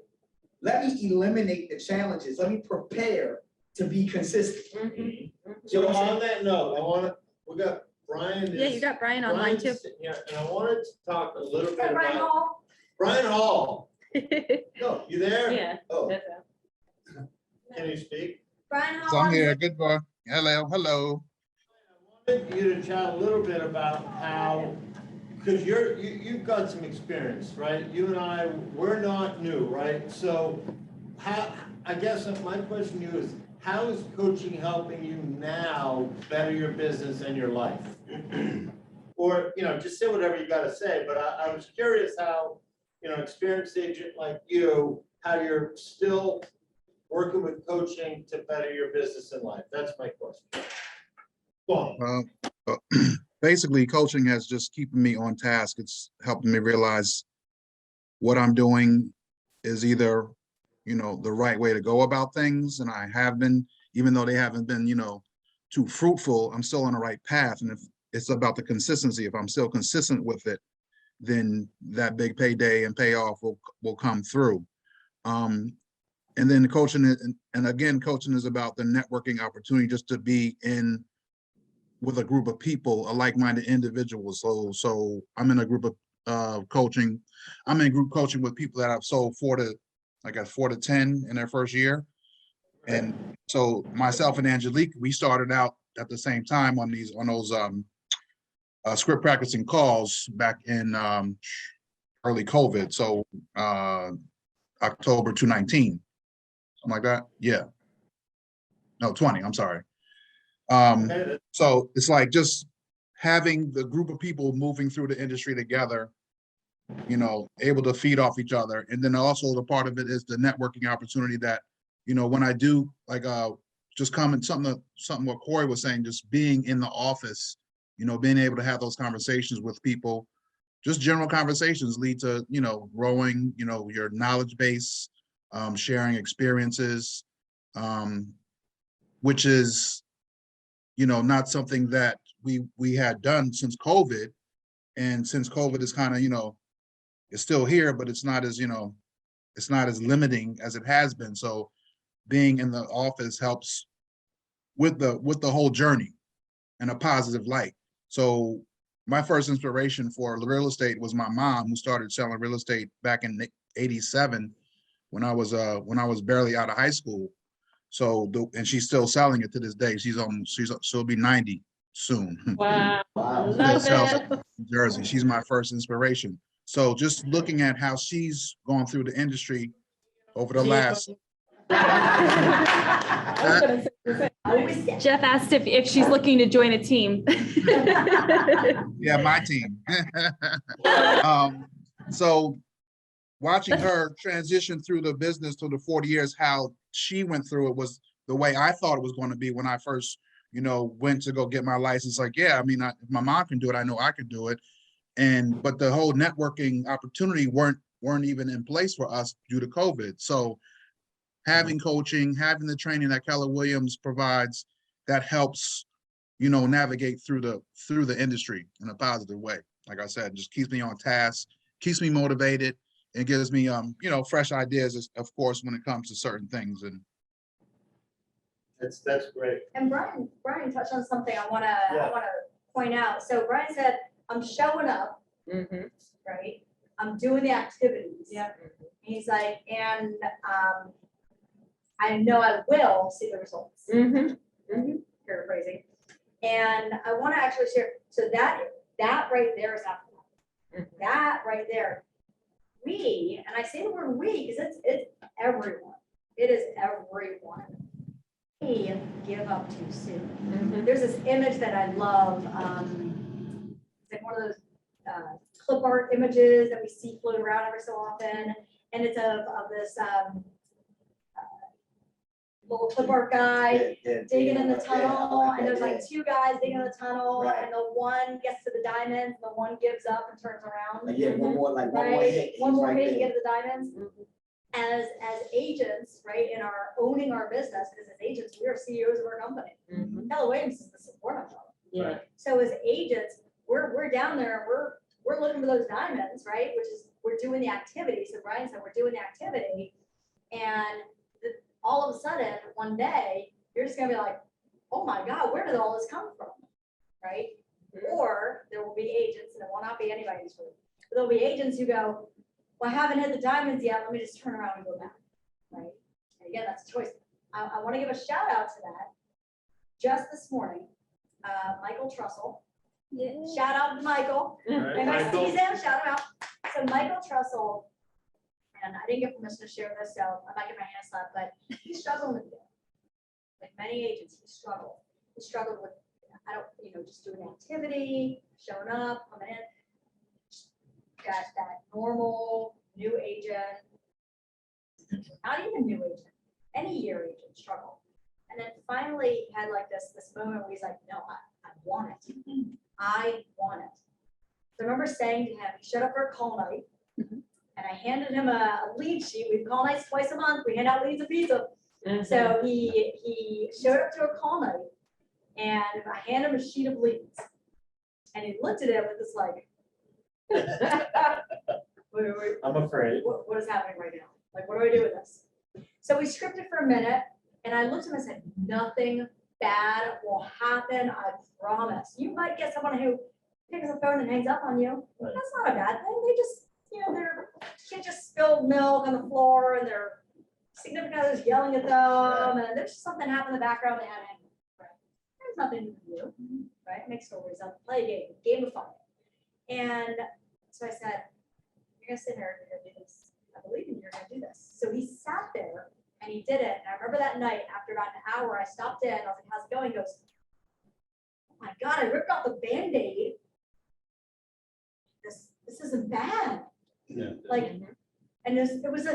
[SPEAKER 3] me eliminate the challenges, let me prepare to be consistent.
[SPEAKER 4] Mhm.
[SPEAKER 1] So on that note, we got Brian.
[SPEAKER 6] Yeah, you got Brian online
[SPEAKER 1] Brian's
[SPEAKER 6] too.
[SPEAKER 1] sitting here, and I wanted to talk a little bit
[SPEAKER 2] Brian
[SPEAKER 1] about
[SPEAKER 2] Hall?
[SPEAKER 1] Brian Hall. No, you there?
[SPEAKER 4] Yeah.
[SPEAKER 3] Oh,
[SPEAKER 1] Can you speak?
[SPEAKER 2] Brian
[SPEAKER 8] So
[SPEAKER 2] Hall?
[SPEAKER 8] I'm here. Good boy. Hello.
[SPEAKER 1] I wanted you to chat a little bit about how, because you've got some experience, right? You and I, we're not new, right? So I guess my question to you is, how is coaching helping you now better your business and your life? Or, just say whatever you gotta say, but I was curious how, experienced agent like you, how you're still working with coaching to better your business and life. That's my question. Go on.
[SPEAKER 8] Basically, coaching has just keeping me on task. It's helping me realize what I'm doing is either, the right way to go about things. And I have been, even though they haven't been, too fruitful, I'm still on the right path. And if it's about the consistency, if I'm still consistent with it, then that big payday and payoff will come through. And then the coaching, and again, coaching is about the networking opportunity just to be in with a group of people, like-minded individuals. So I'm in a group of coaching. I'm in group coaching with people that I've sold 4 to 10 in their first year. And so myself and Angelique, we started out at the same time on those script practicing calls back in early COVID. So October 2019, something like that. Yeah. No, 20, I'm sorry. So it's like just having the group of people moving through the industry together, you know, able to feed off each other. And then also the part of it is the networking opportunity that, you know, when I do like just comment something what Corey was saying, just being in the office, you know, being able to have those conversations with people, just general conversations lead to, you know, growing, you know, your knowledge base, sharing experiences, which is, you know, not something that we had done since COVID. And since COVID is kind of, you know, it's still here, but it's not as, you know, it's not as limiting as it has been. So being in the office helps with the whole journey in a positive light. So my first inspiration for real estate was my mom, who started selling real estate back in '87 when I was barely out of high school. So and she's still selling it to this day. She'll be 90 soon.
[SPEAKER 4] Wow,
[SPEAKER 3] Wow.
[SPEAKER 8] Still
[SPEAKER 4] love
[SPEAKER 8] sells
[SPEAKER 4] it.
[SPEAKER 8] in New Jersey. She's my first inspiration. So just looking at how she's gone through the industry over the last.
[SPEAKER 6] Jeff asked if she's looking to join a team.
[SPEAKER 8] Yeah, my team. So watching her transition through the business to the 40 years, how she went through it was the way I thought it was going to be when I first, you know, went to go get my license. Like, yeah, I mean, if my mom can do it, I know I can do it. But the whole networking opportunity weren't even in place for us due to COVID. So having coaching, having the training that Keller Williams provides, that helps, you know, navigate through the industry in a positive way. Like I said, just keeps me on task, keeps me motivated, and gives me you know, fresh ideas, of course, when it comes to certain things. And
[SPEAKER 1] That's great.
[SPEAKER 2] And Brian touched on something I wanna
[SPEAKER 1] Yeah.
[SPEAKER 2] point out. So Brian said, I'm showing up,
[SPEAKER 4] Mhm.
[SPEAKER 2] right? I'm doing the activities.
[SPEAKER 4] Yeah.
[SPEAKER 2] He's like, and I know I will see the results.
[SPEAKER 4] Mhm.
[SPEAKER 2] Paraphrasing. And I want to actually share, so that right there is after that right there. We, and I say the word we, because it's everyone. It is everyone. We give up too soon. There's this image that I love. It's like one of those clip art images that we see floating around every so often. And it's of this little clip art guy digging in the tunnel, and there's like two guys digging in the tunnel,
[SPEAKER 3] Right.
[SPEAKER 2] and the one gets to the diamonds, the one gives up and turns around.
[SPEAKER 3] Yeah, one more
[SPEAKER 2] Right,
[SPEAKER 3] hit.
[SPEAKER 2] one more
[SPEAKER 3] right
[SPEAKER 2] hit to
[SPEAKER 3] there.
[SPEAKER 2] get to the diamonds. As agents, right, in our owning our business, because as agents, we are CEOs of our company. Keller Williams is the support of it.
[SPEAKER 4] Yeah.
[SPEAKER 2] So as agents, we're down there, we're looking for those diamonds, right? Which is, we're doing the activity. So Brian said, we're doing the activity. And all of a sudden, one day, you're just gonna be like, oh my God, where did all this come from? Right? Or there will be agents, and it will not be anybody's group. But there'll be agents who go, well, I haven't hit the diamonds yet. Let me just turn around and go back. Right? And again, that's a choice. I want to give a shout out to that. Just this morning, Michael Trussell.
[SPEAKER 6] Yeah.
[SPEAKER 2] Shout out to Michael. Anybody sees him, shout him out. So Michael Trussell, and I didn't get permission to share this, so I might get my hands slapped, but he's struggling with it. Like many agents, he struggled. He struggled with, just doing activity, showing up, coming in. Got that normal new agent, not even new agent, any year agent struggle. And then finally had like this moment where he's like, no, I want it. I want it. So I remember saying to him, he showed up for a call night, and I handed him a lead sheet. We call nights twice a month. We hand out leads of pizza. So he showed up to a call night, and I handed him a sheet of leads, and he looked at it with this like, wait,
[SPEAKER 1] I'm afraid.
[SPEAKER 2] what is happening right now? Like, what do I do with this? So we scripted for a minute, and I looked at him and said, nothing bad will happen, I promise. You might get someone who picks up the phone and hangs up on you.
[SPEAKER 1] Right.
[SPEAKER 2] That's not a bad thing. They just, their kid just spilled milk on the floor, and their significant other's yelling at them, and there's just something happened in the background they had to handle. Right. it's nothing new, right? Make stories up, play a game, gamify it. And so I said, you're gonna sit here, you're gonna do this. I believe in you, you're gonna do this. So he sat there and he did it. And I remember that night, after about an hour, I stopped in, I was like, how's it going? He goes, oh my God, I ripped off the Band-Aid. This isn't bad.
[SPEAKER 1] Yeah.
[SPEAKER 2] Like, and it was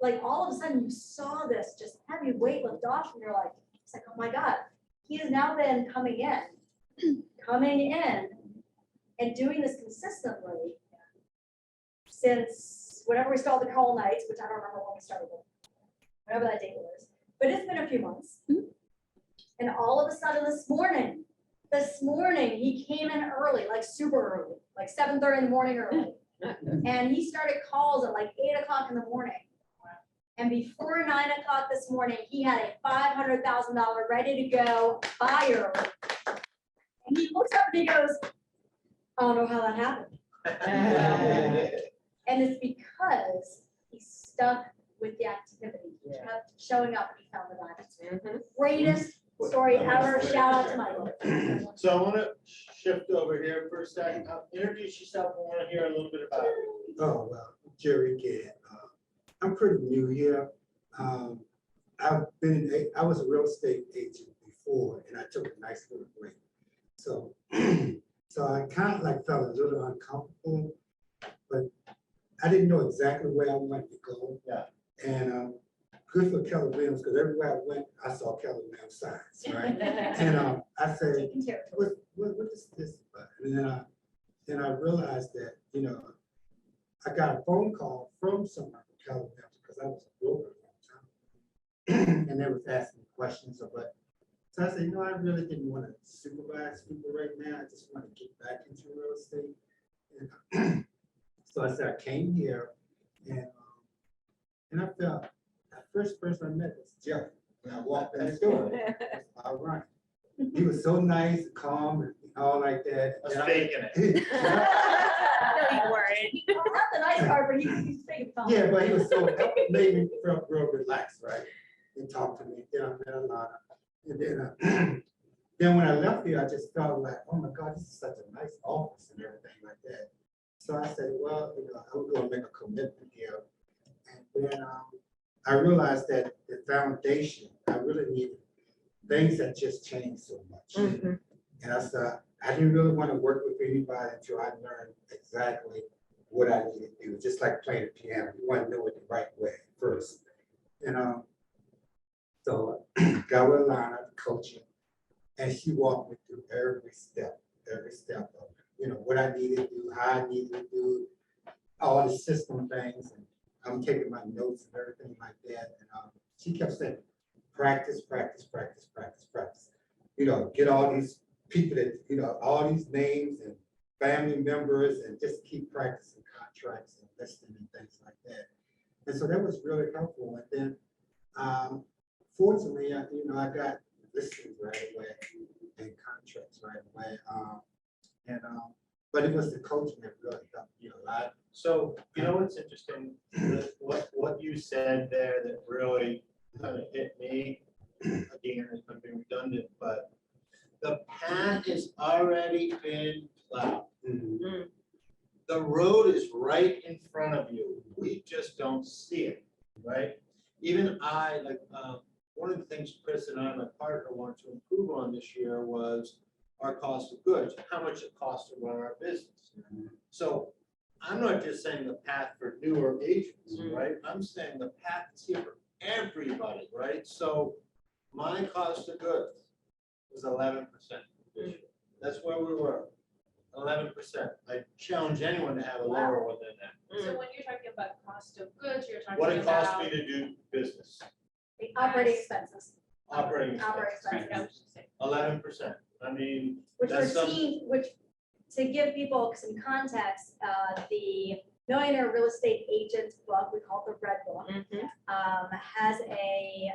[SPEAKER 2] like all of a sudden you saw this just heavy weight lift off and you're like, it's like, oh my God, he has now been coming in and doing this consistently since whenever we started the call nights, which I don't remember when we started it, whatever that date was, but it's been a few months. And all of a sudden this morning, he came in early, like super early, like 7:30 in the morning early. And he started calls at like 8 o'clock in the morning. And before 9 o'clock this morning, he had a $500,000 ready to go buyer. And he looks up and he goes, I don't know how that happened. And it's because he stuck with the activity. He kept showing up and he found the diamonds. Greatest story ever. Shout out to Michael.
[SPEAKER 1] So I want to shift over here for a second. Introduce yourself. I want to hear a little bit about it.
[SPEAKER 9] Oh, well, Jerry again. I'm pretty new here. I was a real estate agent before, and I took a nice little break. So, so I kind of like felt a little uncomfortable, but I didn't know exactly where I wanted to go.
[SPEAKER 1] Yeah.
[SPEAKER 9] And good for Keller Williams, because everywhere I went, I saw Keller Williams signs, right? And I said,
[SPEAKER 2] Taking territory.
[SPEAKER 9] what is this about? And then I realized that, you know, I got a phone call from someone from Keller Williams because I was a broker at the time. And they was asking me questions of what. So I said, you know, I really didn't want to supervise people right now. I just want to get back into real estate. And so I said, I came here and I felt the first person I met was Jeff. When I walked in the door, all right. He was so nice, calm, and all like that.
[SPEAKER 1] I was faking it.
[SPEAKER 6] No, you weren't.
[SPEAKER 2] Not the nice part, but he's big.
[SPEAKER 9] Yeah, but he was so, it made me feel real relaxed, right? And talked to me, then I met a lot. And then, then when I left here, I just felt like, oh my God, this is such a nice office and everything like that. So I said, well, you know, I'm gonna make a commitment here. And then I realized that the foundation, I really needed things that just changed so much. And I said, I didn't really want to work with anybody until I learned exactly what I needed to do. Just like playing the piano, you want to know it the right way first. And so got with Lana, coaching, and she walked me through every step of, you know, what I needed to do, how I needed to do, all the system things. And I'm taking my notes and everything like that. And she kept saying, practice, practice, practice, practice, practice. You know, get all these people that, you know, all these names and family members and just keep practicing contracts and listing and things like that. And so that was really helpful. And then fortunately, I got listings right away and contracts right away. But it was the coaching that really helped me a lot.
[SPEAKER 1] So, you know what's interesting, what you said there that really kind of hit me, again, I'm being redundant, but the path has already been plowed. The road is right in front of you. We just don't see it, right? Even one of the things Chris and I, my partner, wanted to improve on this year was our cost of goods, how much it costs to run our business. So I'm not just saying the path for newer agents, right? I'm saying the path is here for everybody, right? So my cost of goods was 11% this year. That's where we were, 11%. I challenge anyone to have a lower one than that.
[SPEAKER 7] So when you're talking about cost of goods, you're talking
[SPEAKER 1] What it costs
[SPEAKER 7] about.
[SPEAKER 1] me to do business,
[SPEAKER 2] The operating expenses.
[SPEAKER 1] operating
[SPEAKER 2] Operating
[SPEAKER 1] expenses,
[SPEAKER 2] expenses.
[SPEAKER 1] 11%. I mean,
[SPEAKER 2] Which
[SPEAKER 1] that's
[SPEAKER 2] for which, to give people some context, the Millionaire Real Estate Agents book, we call it the Red Book, has a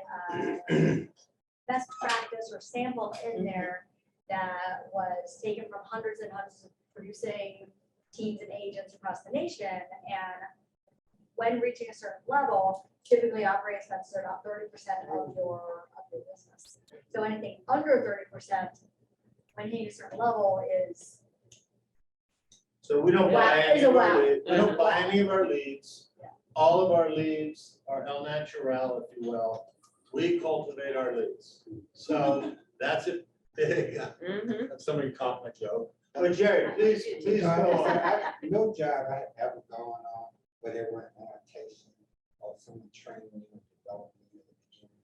[SPEAKER 2] best practice or sample in there that was taken from hundreds and hundreds of producing teams and agents across the nation. And when reaching a certain level, typically operating expenses are about 30% of your business. So anything under 30%, when hitting a certain level is,
[SPEAKER 1] So we don't
[SPEAKER 2] Wow,
[SPEAKER 1] buy
[SPEAKER 2] it's
[SPEAKER 1] any
[SPEAKER 2] a
[SPEAKER 1] of our
[SPEAKER 2] wow.
[SPEAKER 1] leads, we don't buy any of our leads.
[SPEAKER 2] Yeah.
[SPEAKER 1] All of our leads are el natural, if you will. We cultivate our leads. So that's a big, somebody caught my joke. But Jerry, please go on.
[SPEAKER 9] No job I have ever gone on where there were orientation or someone training you and developing you in the beginning.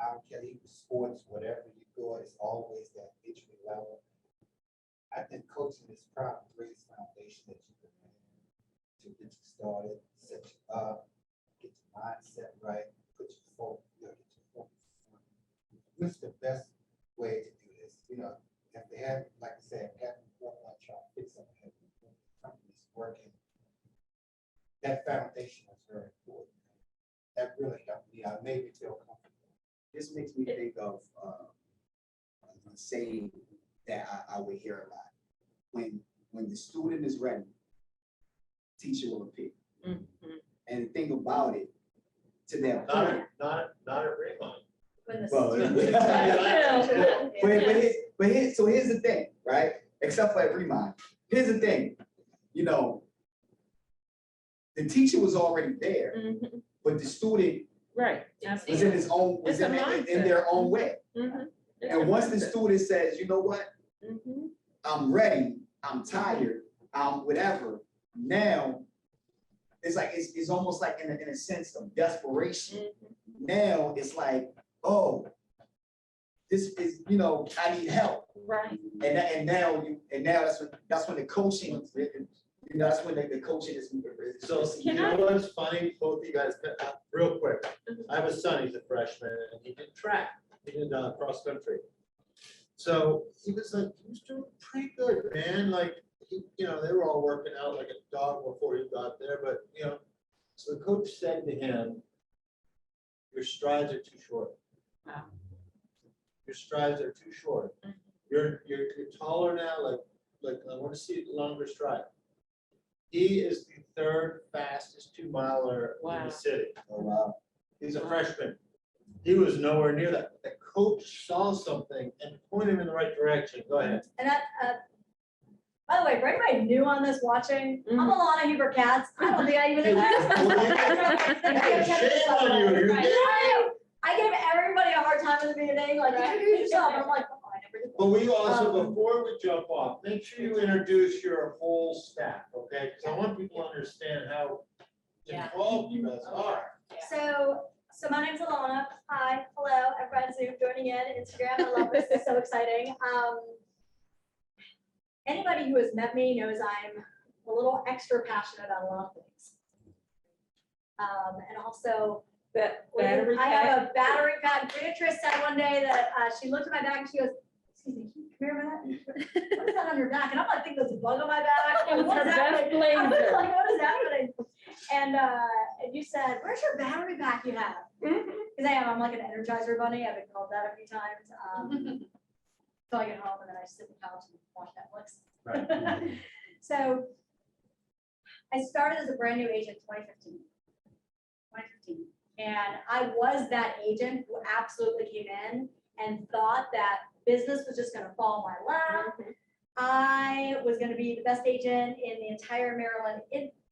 [SPEAKER 9] I don't care, even sports, whatever you go, it's always that entry level. I think coaching is probably the greatest foundation that you can have to get you started, set you up, get your mindset right, put your focus, get your focus. What's the best way to do this? You know, if they have, like I said, having try to fix something, companies working. That foundation was very important. That really helped me out, made me feel comfortable.
[SPEAKER 3] This makes me think of a saying that I would hear a lot. When the student is ready, teacher will appear. And the thing about it, to that point.
[SPEAKER 1] Not at Raymond.
[SPEAKER 2] when the.
[SPEAKER 3] Well,
[SPEAKER 2] student-
[SPEAKER 3] so here's the thing, right? Except for at Remont, here's the thing, you know, the teacher was already there, but the student
[SPEAKER 4] Right.
[SPEAKER 3] was in his own, was
[SPEAKER 4] It's a
[SPEAKER 3] in
[SPEAKER 4] mindset.
[SPEAKER 3] their own way.
[SPEAKER 4] Mhm.
[SPEAKER 3] And once the student says, you know what, I'm ready, I'm tired, whatever, now it's like, it's almost like in a sense of desperation. Now it's like, oh, this is, you know, I need help.
[SPEAKER 4] Right.
[SPEAKER 3] And now that's when the coaching, you know, that's when the coaching is.
[SPEAKER 1] So, you know what's funny, both of you guys, real quick, I have a son, he's a freshman, and he did track, he did cross country. So he was like, he was doing pretty good, man, like, you know, they were all working out like a dog before he got there, but, you know, so the coach said to him, your strides are too short.
[SPEAKER 4] Wow.
[SPEAKER 1] Your strides are too short. You're taller now, like, I want to see a longer stride. He is the third fastest 2-miler in
[SPEAKER 4] Wow.
[SPEAKER 1] the city.
[SPEAKER 3] Oh, wow.
[SPEAKER 1] He's a freshman. He was nowhere near that. The coach saw something and pointed him in the right direction. Go ahead.
[SPEAKER 2] And that, by the way, for anybody new on this watching, I'm Alana Huber Katz. I don't think I even
[SPEAKER 1] Shame on you. You're getting-
[SPEAKER 2] I gave everybody a hard time in the beginning, like, good job. I'm like, oh, I never did
[SPEAKER 1] But we also,
[SPEAKER 2] Um,
[SPEAKER 1] before we jump off, make sure you introduce your whole staff, okay? Because I want people to understand how involved you guys are.
[SPEAKER 2] So my name's Alana. Hi, hello, everyone Zoom joining in, Instagram. I love this. It's so exciting. Anybody who has met me knows I'm a little extra passionate about a lot of things. And also,
[SPEAKER 4] That battery
[SPEAKER 2] I
[SPEAKER 4] pack.
[SPEAKER 2] have a battery pack. Beatrice said one day that she looked at my back and she goes, excuse me, can you come here a minute? What is that on your back? And I'm like, think there's a bug on my back.
[SPEAKER 4] It was
[SPEAKER 2] What
[SPEAKER 4] her
[SPEAKER 2] is
[SPEAKER 4] best
[SPEAKER 2] happening? I was
[SPEAKER 4] blazer.
[SPEAKER 2] like, what is happening? And you said, where's your battery pack you have? Because I'm like an Energizer bunny. I've been called that a few times. So I get home and then I sit on the couch and watch Netflix.
[SPEAKER 1] Right.
[SPEAKER 2] So I started as a brand new agent in 2015. And I was that agent who absolutely came in and thought that business was just gonna fall in my lap. I was gonna be the best agent in the entire Maryland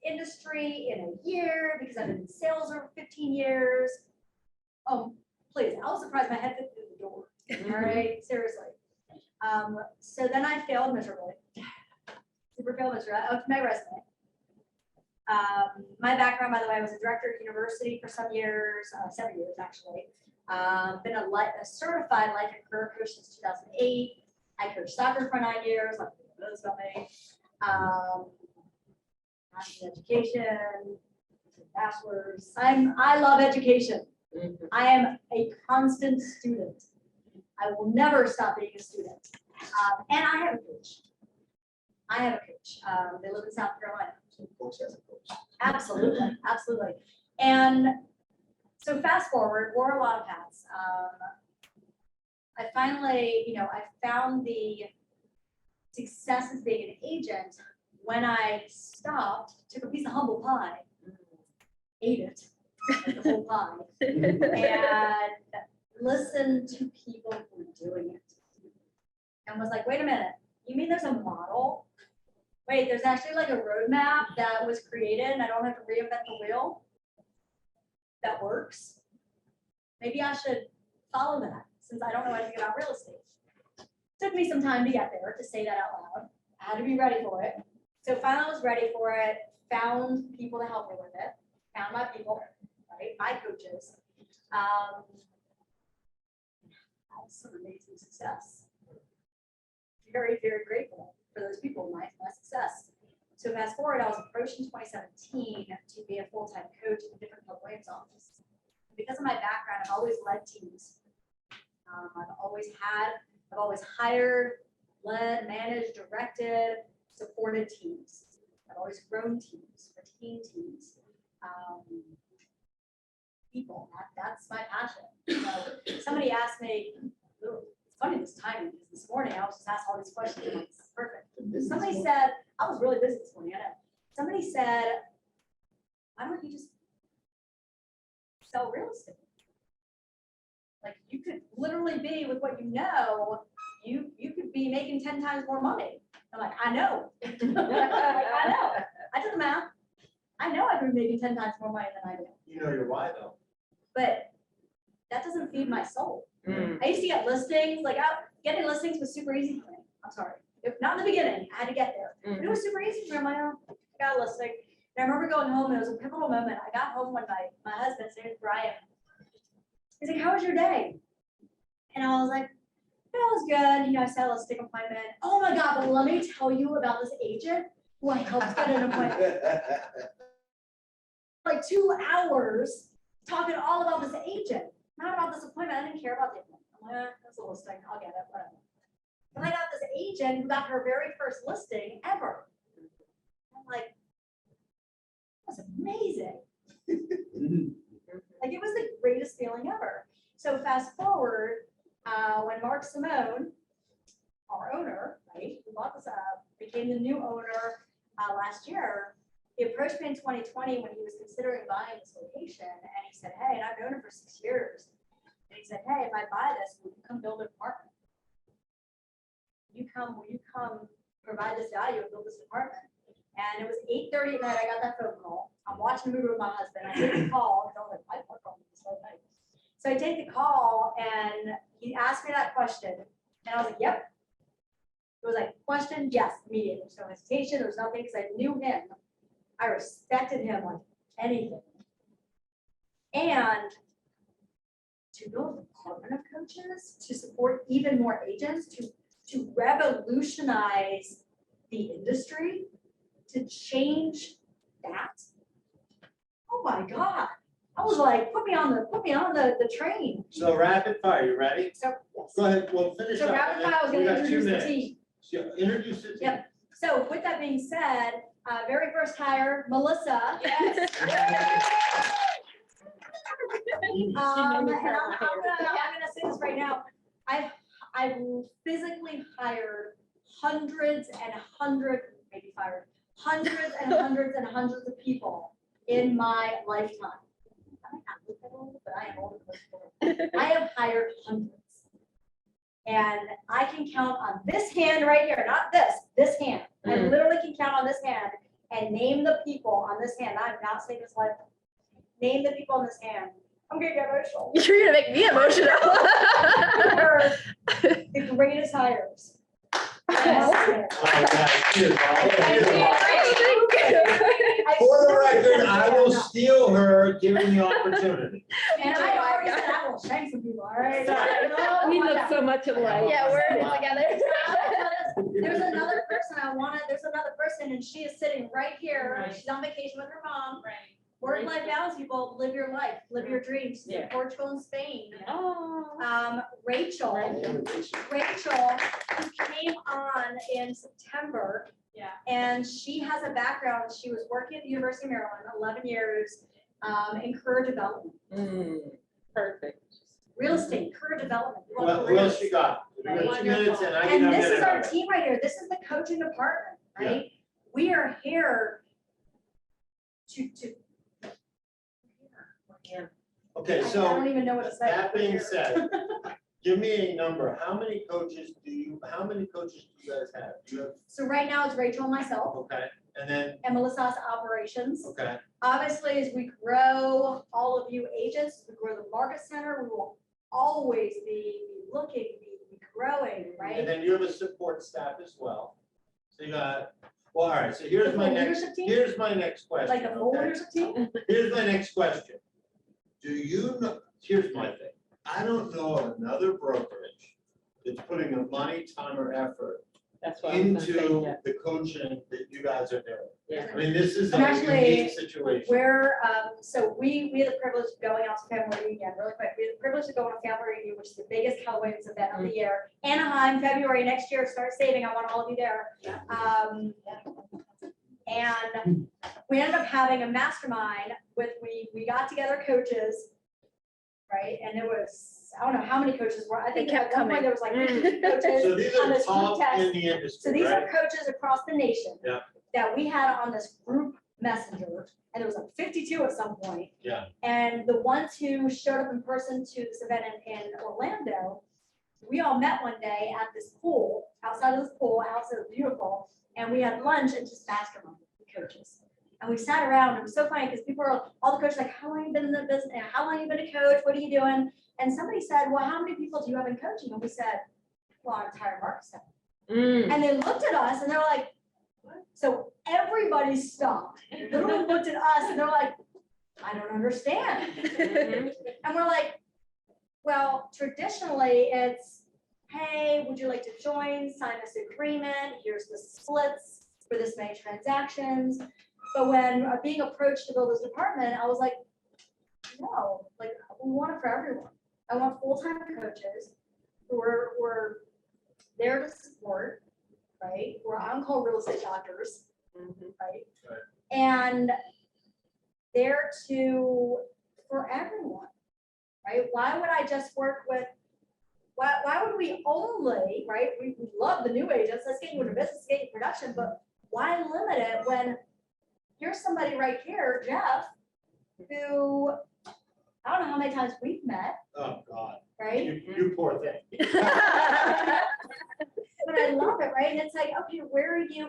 [SPEAKER 2] industry in a year because I've been in sales over 15 years. Oh, please, I was surprised my head fit through the door. All right, seriously. So then I failed miserably. Super failed miserably. My resume. My background, by the way, I was a director at university for some years, 7 years actually. Been a certified life and career coach since 2008. I coached soccer for 9 years. Like those about me. Master's in education, bachelor's. I love education. I am a constant student. I will never stop being a student. And I have a coach. They live in South Carolina.
[SPEAKER 3] Coach has a coach.
[SPEAKER 2] Absolutely, absolutely. And so fast forward, wore a lot of hats. I finally, I found the success as being an agent when I stopped, took a piece of humble pie, ate it, like the whole pie, and listened to people who were doing it. and was like, wait a minute, you mean there's a model? Wait, there's actually like a roadmap that was created and I don't have to reinvent the wheel? That works? Maybe I should follow that since I don't know anything about real estate. Took me some time to get there, to say that out loud. I had to be ready for it. So finally I was ready for it, found people to help me with it, found my people, right, my coaches. Had some amazing success. Very, very grateful for those people, my success. So fast forward, I was approached in 2017 to be a full-time coach in a different Keller Williams office. Because of my background, I've always led teams. I've always hired, led, managed, directed, supported teams. I've always grown teams, retained teams. People, that's my passion. So somebody asked me, it's funny this timing, because this morning I was just asked all these questions, and it's perfect. Somebody said, I was really busy this morning, I know. Somebody said, why don't you just sell real estate? Like, you could literally be with what you know, you could be making 10 times more money. I'm like, I know. Like, I know. I did the math. I know I could be making 10 times more money than I do.
[SPEAKER 1] You know your why though.
[SPEAKER 2] But that doesn't feed my soul. I used to get listings, like getting listings was super easy for me. I'm sorry. Not in the beginning, I had to get there. But it was super easy for me. I got a listing. And I remember going home, and it was a pivotal moment. I got home one night, my husband's name is Brian. He's like, how was your day? And I was like, it was good. You know, I set a listing appointment. Oh my God, but let me tell you about this agent who I helped get an appointment. Like 2 hours talking all about this agent, not about this appointment. I didn't care about the appointment. I'm like, that's a listing. I'll get it, whatever. And I got this agent who got her very first listing ever. I'm like, that's amazing. Like, it was the greatest feeling ever. So fast forward, when Mark Simone, our owner, right, who bought this up, became the new owner last year, he approached me in 2020 when he was considering buying this location, and he said, hey, and I've known him for 6 years. And he said, hey, if I buy this, will you come build an apartment? Will you come provide this value and build this apartment? And it was 8:30 at night, I got that phone call. I'm watching a movie with my husband. I take the call, because I was like, I work on this whole night. So I take the call, and he asked me that question, and I was like, yep. It was like, question, yes, immediately. There's no hesitation, there was nothing, because I knew him. I respected him like anything. And to build a department of coaches, to support even more agents, to revolutionize the industry, to change that. Oh my God. I was like, put me on the train.
[SPEAKER 1] So rapid fire, you ready?
[SPEAKER 2] So, yes.
[SPEAKER 1] Go ahead, well, finish
[SPEAKER 2] So
[SPEAKER 1] up.
[SPEAKER 2] rapid
[SPEAKER 1] and
[SPEAKER 2] fire, I was
[SPEAKER 1] then
[SPEAKER 2] gonna
[SPEAKER 1] we got 2
[SPEAKER 2] introduce the
[SPEAKER 1] minutes.
[SPEAKER 2] team.
[SPEAKER 1] So, introduce the team.
[SPEAKER 2] Yep. So with that being said, very first hire, Melissa.
[SPEAKER 7] Yes.
[SPEAKER 2] And I'm gonna say this right now. I've physically hired hundreds and hundreds and hundreds of people in my lifetime. I'm not old, but I am older than most. I have hired hundreds. And I can count on this hand right here, not this hand. I literally can count on this hand and name the people on this hand. I'm not saying this like, name the people on this hand. I'm gonna get emotional.
[SPEAKER 6] You're gonna make me emotional.
[SPEAKER 2] They're the greatest hires.
[SPEAKER 1] Oh, guys, cheers, Bob.
[SPEAKER 2] I
[SPEAKER 1] For the
[SPEAKER 2] swear
[SPEAKER 1] record,
[SPEAKER 2] to
[SPEAKER 1] I
[SPEAKER 2] God,
[SPEAKER 1] will
[SPEAKER 2] no.
[SPEAKER 1] steal her, given the opportunity.
[SPEAKER 2] And I already said I will shank some people, all right?
[SPEAKER 4] We look so much alike.
[SPEAKER 6] Yeah, we're in it together.
[SPEAKER 2] There's another person and she is sitting right here.
[SPEAKER 4] Right.
[SPEAKER 2] She's on vacation with her mom.
[SPEAKER 7] Right.
[SPEAKER 2] Work-life balance, people, live your life, live your dreams. She's in
[SPEAKER 4] Yeah.
[SPEAKER 2] Portugal and Spain.
[SPEAKER 4] Oh.
[SPEAKER 2] Rachel, who came on in September.
[SPEAKER 7] Yeah.
[SPEAKER 2] And she has a background, she was working at the University of Maryland, 11 years, in career development,
[SPEAKER 4] Perfect.
[SPEAKER 2] real estate, career development.
[SPEAKER 1] Who else you got? We got 2 minutes and I
[SPEAKER 2] And
[SPEAKER 1] didn't
[SPEAKER 2] this
[SPEAKER 1] get
[SPEAKER 2] is our
[SPEAKER 1] it.
[SPEAKER 2] team right here. This is the coaching department, right? We are here to.
[SPEAKER 1] Okay,
[SPEAKER 2] I
[SPEAKER 1] so
[SPEAKER 2] don't even know what to say.
[SPEAKER 1] that being said, Give me a number. How many coaches do you guys have? Do you have,
[SPEAKER 2] So right now it's Rachel and myself,
[SPEAKER 1] okay, and then,
[SPEAKER 2] and Melissa's operations.
[SPEAKER 1] okay,
[SPEAKER 2] Obviously, as we grow, all of you agents, we grow the market center, we will always be looking, be growing,
[SPEAKER 1] and
[SPEAKER 2] right?
[SPEAKER 1] then you have a support staff as well. So you got, well, all right, so here's
[SPEAKER 2] The
[SPEAKER 1] my
[SPEAKER 2] full
[SPEAKER 1] next,
[SPEAKER 2] leadership team?
[SPEAKER 1] here's my next question.
[SPEAKER 2] Like a full
[SPEAKER 1] okay?
[SPEAKER 2] leadership team?
[SPEAKER 1] Here's my next question. Do you know, here's my thing. I don't know of another brokerage that's putting the money, time, or effort
[SPEAKER 4] That's what I was gonna say,
[SPEAKER 1] into
[SPEAKER 4] yeah.
[SPEAKER 1] the coaching that you guys are doing.
[SPEAKER 4] Yeah.
[SPEAKER 1] I mean, this is a
[SPEAKER 2] And actually,
[SPEAKER 1] unique situation.
[SPEAKER 2] We're, so we had the privilege of going out to family reunion, really quick. We had the privilege of going to family reunion, which is the biggest Halloween's event of the year. Anaheim, February next year, start saving. I want all of you there. And we ended up having a mastermind with, we got together coaches, right? And it was, I don't know how many coaches were, I think
[SPEAKER 6] kept
[SPEAKER 2] at one point
[SPEAKER 6] coming.
[SPEAKER 2] there was like 15 coaches.
[SPEAKER 1] So these
[SPEAKER 2] on
[SPEAKER 1] are
[SPEAKER 2] this group
[SPEAKER 1] top
[SPEAKER 2] text.
[SPEAKER 1] in the
[SPEAKER 2] So
[SPEAKER 1] industry,
[SPEAKER 2] these
[SPEAKER 1] right?
[SPEAKER 2] are coaches across the nation.
[SPEAKER 1] Yeah.
[SPEAKER 2] That we had on this group messenger, and there was like 52 at some point.
[SPEAKER 1] Yeah.
[SPEAKER 2] And the ones who showed up in person to this event in Orlando, we all met one day at this pool, outside of this pool, outside of beautiful, and we had lunch and just mastermind with coaches. And we sat around, it was so funny, because people were, all the coaches like, how long have you been in the business, and how long have you been a coach, what are you doing? And somebody said, well, how many people do you have in coaching? And we said, well, our entire market center.
[SPEAKER 4] Mm.
[SPEAKER 2] And they looked at us and they're like, what? So everybody stopped, literally looked at us and they're like, I don't understand.
[SPEAKER 4] Mhm.
[SPEAKER 2] And we're like, well, traditionally it's, hey, would you like to join, sign this agreement, here's the splits for this many transactions. But when being approached to build this department, I was like, no, like we want it for everyone. I want full-time coaches who are there to support, right? We're on-call real estate doctors,
[SPEAKER 4] Mhm.
[SPEAKER 2] right?
[SPEAKER 1] Right.
[SPEAKER 2] And there for everyone, right? Why would I just work with, why would we only, right? We love the new agents, let's get you into business, let's get you production, but why limit it when here's somebody right here, Jeff, who, I don't know how many times we've met,
[SPEAKER 1] Oh, God.
[SPEAKER 2] right?
[SPEAKER 1] You poor thing.
[SPEAKER 2] But I love it, right? And it's like, okay, where are you,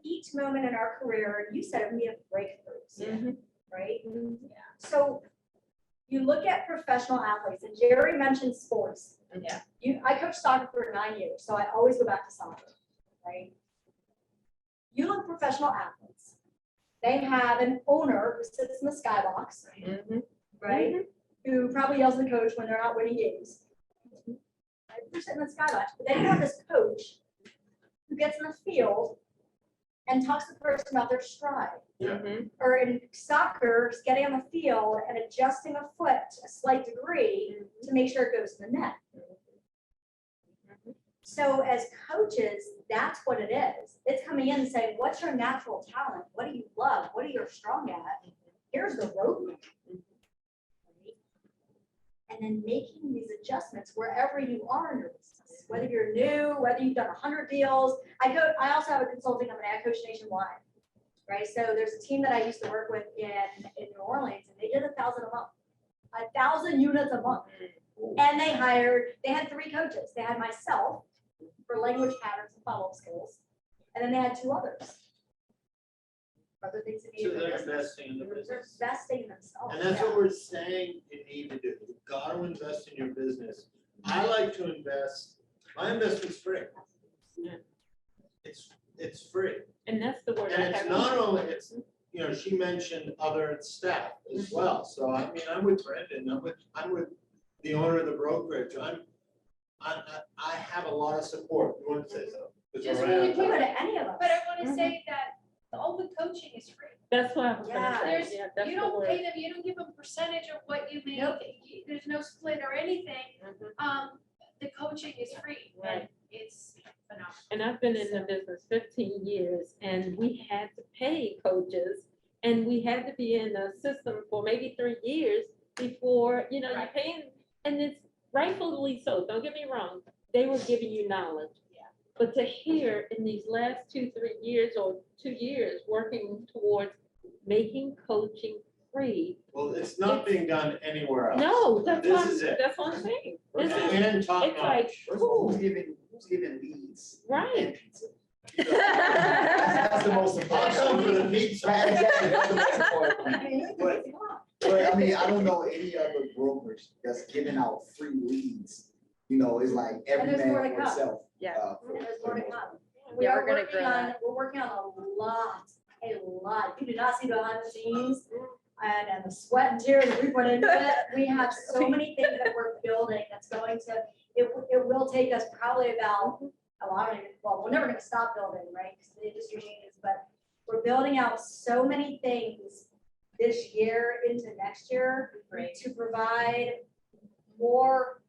[SPEAKER 2] each moment in our career, you said we have breakthroughs,
[SPEAKER 4] Mhm.
[SPEAKER 2] right? So you look at professional athletes, and Jerry mentioned sports.
[SPEAKER 4] Yeah.
[SPEAKER 2] I coached soccer for 9 years, so I always go back to soccer, right? You look at professional athletes, they have an owner who sits in the skybox,
[SPEAKER 4] Mhm.
[SPEAKER 2] right? Who probably yells at the coach when they're not winning games. Right? They're sitting in the skybox, but then you have this coach who gets in the field and talks to the person about their stride.
[SPEAKER 1] Yeah.
[SPEAKER 4] Mhm.
[SPEAKER 2] Or in soccer, just getting on the field and adjusting a foot to a slight degree to make sure it goes to the net. So as coaches, that's what it is. It's coming in and saying, what's your natural talent? What do you love? What are you strong at? Here's the roadmap. And then making these adjustments wherever you are in your business, whether you're new, whether you've done 100 deals. I also have a consulting company, I coach nationwide, right? So there's a team that I used to work with in New Orleans, and they did 1,000 a month, 1,000 units a month. And they had 3 coaches. They had myself for language patterns and follow-up skills, and then they had 2 others. Other things that
[SPEAKER 1] So
[SPEAKER 2] needed
[SPEAKER 1] they're
[SPEAKER 2] their business.
[SPEAKER 1] investing in the
[SPEAKER 2] They're
[SPEAKER 1] business.
[SPEAKER 2] investing in themselves.
[SPEAKER 1] And that's
[SPEAKER 2] yeah.
[SPEAKER 1] what we're saying you need to do. You've got to invest in your business. I like to invest, my investment's free.
[SPEAKER 4] Yeah.
[SPEAKER 1] It's free.
[SPEAKER 4] And that's the word. I
[SPEAKER 1] And it's
[SPEAKER 4] have.
[SPEAKER 1] not only, she mentioned other staff as well. So I mean, I'm with Brendan, I'm with the owner of the brokerage. I have a lot of support. You want to say something? 'Cause
[SPEAKER 7] Just
[SPEAKER 1] we're
[SPEAKER 7] really
[SPEAKER 1] right
[SPEAKER 2] You can
[SPEAKER 1] on
[SPEAKER 2] go
[SPEAKER 1] time.
[SPEAKER 2] to any of us.
[SPEAKER 7] But I want to say that all the coaching is free.
[SPEAKER 4] That's what I was gonna
[SPEAKER 2] Yeah.
[SPEAKER 4] say.
[SPEAKER 7] There's,
[SPEAKER 4] Yeah, that's
[SPEAKER 7] you
[SPEAKER 4] the
[SPEAKER 7] don't
[SPEAKER 4] word.
[SPEAKER 7] pay them, you don't give them percentage of what you make,
[SPEAKER 2] Nope.
[SPEAKER 7] there's no split or anything.
[SPEAKER 4] Mhm.
[SPEAKER 7] The coaching is free and
[SPEAKER 4] Right.
[SPEAKER 7] it's phenomenal.
[SPEAKER 4] And I've been in the business 15 years, and we had to pay coaches, and we had to be in the system for maybe 3 years before, you're
[SPEAKER 7] Right.
[SPEAKER 4] paying, and it's rightfully so, don't get me wrong, they were giving you knowledge.
[SPEAKER 7] Yeah.
[SPEAKER 4] But to hear in these last 2-3 years or 2 years, working towards making coaching free.
[SPEAKER 1] Well, it's not being done anywhere else.
[SPEAKER 4] No, that's
[SPEAKER 1] This
[SPEAKER 4] what,
[SPEAKER 1] is it.
[SPEAKER 4] that's what I'm saying. This is,
[SPEAKER 1] And top
[SPEAKER 4] it's like,
[SPEAKER 1] notch.
[SPEAKER 3] First of all,
[SPEAKER 4] cool,
[SPEAKER 3] who's giving leads?
[SPEAKER 4] right.
[SPEAKER 3] And pizza? That's the most
[SPEAKER 1] I'll
[SPEAKER 3] important.
[SPEAKER 1] come for the pizza.
[SPEAKER 3] Right, exactly, that's the most important. But I mean, I don't know any other brokerage that's giving out free leads. You know, it's like every
[SPEAKER 2] And there's more
[SPEAKER 3] man
[SPEAKER 2] to
[SPEAKER 3] for
[SPEAKER 2] come.
[SPEAKER 3] himself.
[SPEAKER 6] Yeah.
[SPEAKER 3] For
[SPEAKER 2] There's
[SPEAKER 3] the
[SPEAKER 2] more to
[SPEAKER 3] most
[SPEAKER 2] come.
[SPEAKER 3] part.
[SPEAKER 2] We
[SPEAKER 6] Yeah,
[SPEAKER 2] are
[SPEAKER 6] we're gonna
[SPEAKER 2] working
[SPEAKER 6] grow
[SPEAKER 2] on,
[SPEAKER 6] that.
[SPEAKER 2] we're working on a lot. You do not see behind the scenes and the sweat and tears we put into it. We have so many things that we're building that's going to, it will take us probably about, oh, I don't even, well, we're never gonna stop building, right? Because the industry changes, but we're building out so many things this year into next year to provide more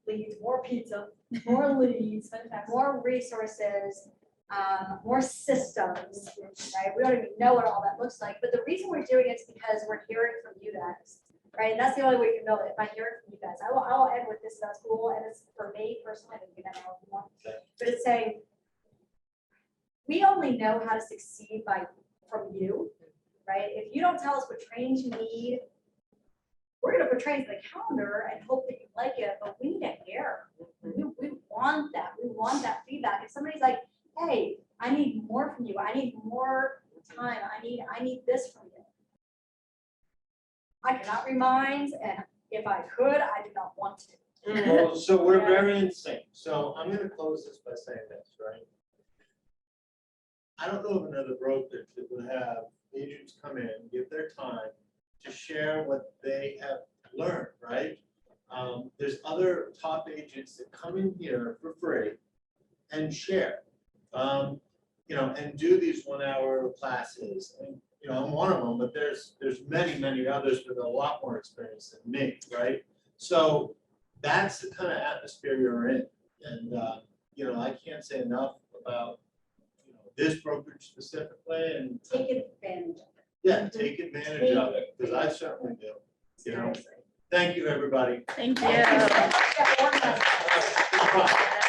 [SPEAKER 2] leads, more pizza, more leads, more resources, more systems, right? We don't even know what all that looks like, but the reason we're doing it is because we're hearing from you guys, right? And that's the only way we can build it, by hearing from you guys. I will end with this, that's cool, and it's for me personally, and you can know if you want. But it's saying, we only know how to succeed from you, right? If you don't tell us what trainings you need, we're gonna put trainings on the calendar and hope that you like it, but we need to hear. We want that. We want that feedback. If somebody's like, hey, I need more from you. I need more time. I need this from you. I cannot remind, and if I could, I do not want to.
[SPEAKER 1] Well, so we're very in sync. So I'm gonna close this by saying this, right? I don't know of another brokerage that would have agents come in, give their time to share what they have learned, right? There's other top agents that come in here for free and share, you know, and do these 1 hour classes. And, you know, I'm one of them, but there's many others with a lot more experience than me, right? So that's the kind of atmosphere you're in. And, you know, I can't say enough about, you know, this brokerage specifically and.
[SPEAKER 2] Take advantage of it.
[SPEAKER 1] Yeah, take advantage of it, because I certainly do, you know. Thank you, everybody.
[SPEAKER 6] Thank you.
[SPEAKER 2] Thank you so much, everyone.
[SPEAKER 1] All right, no problem.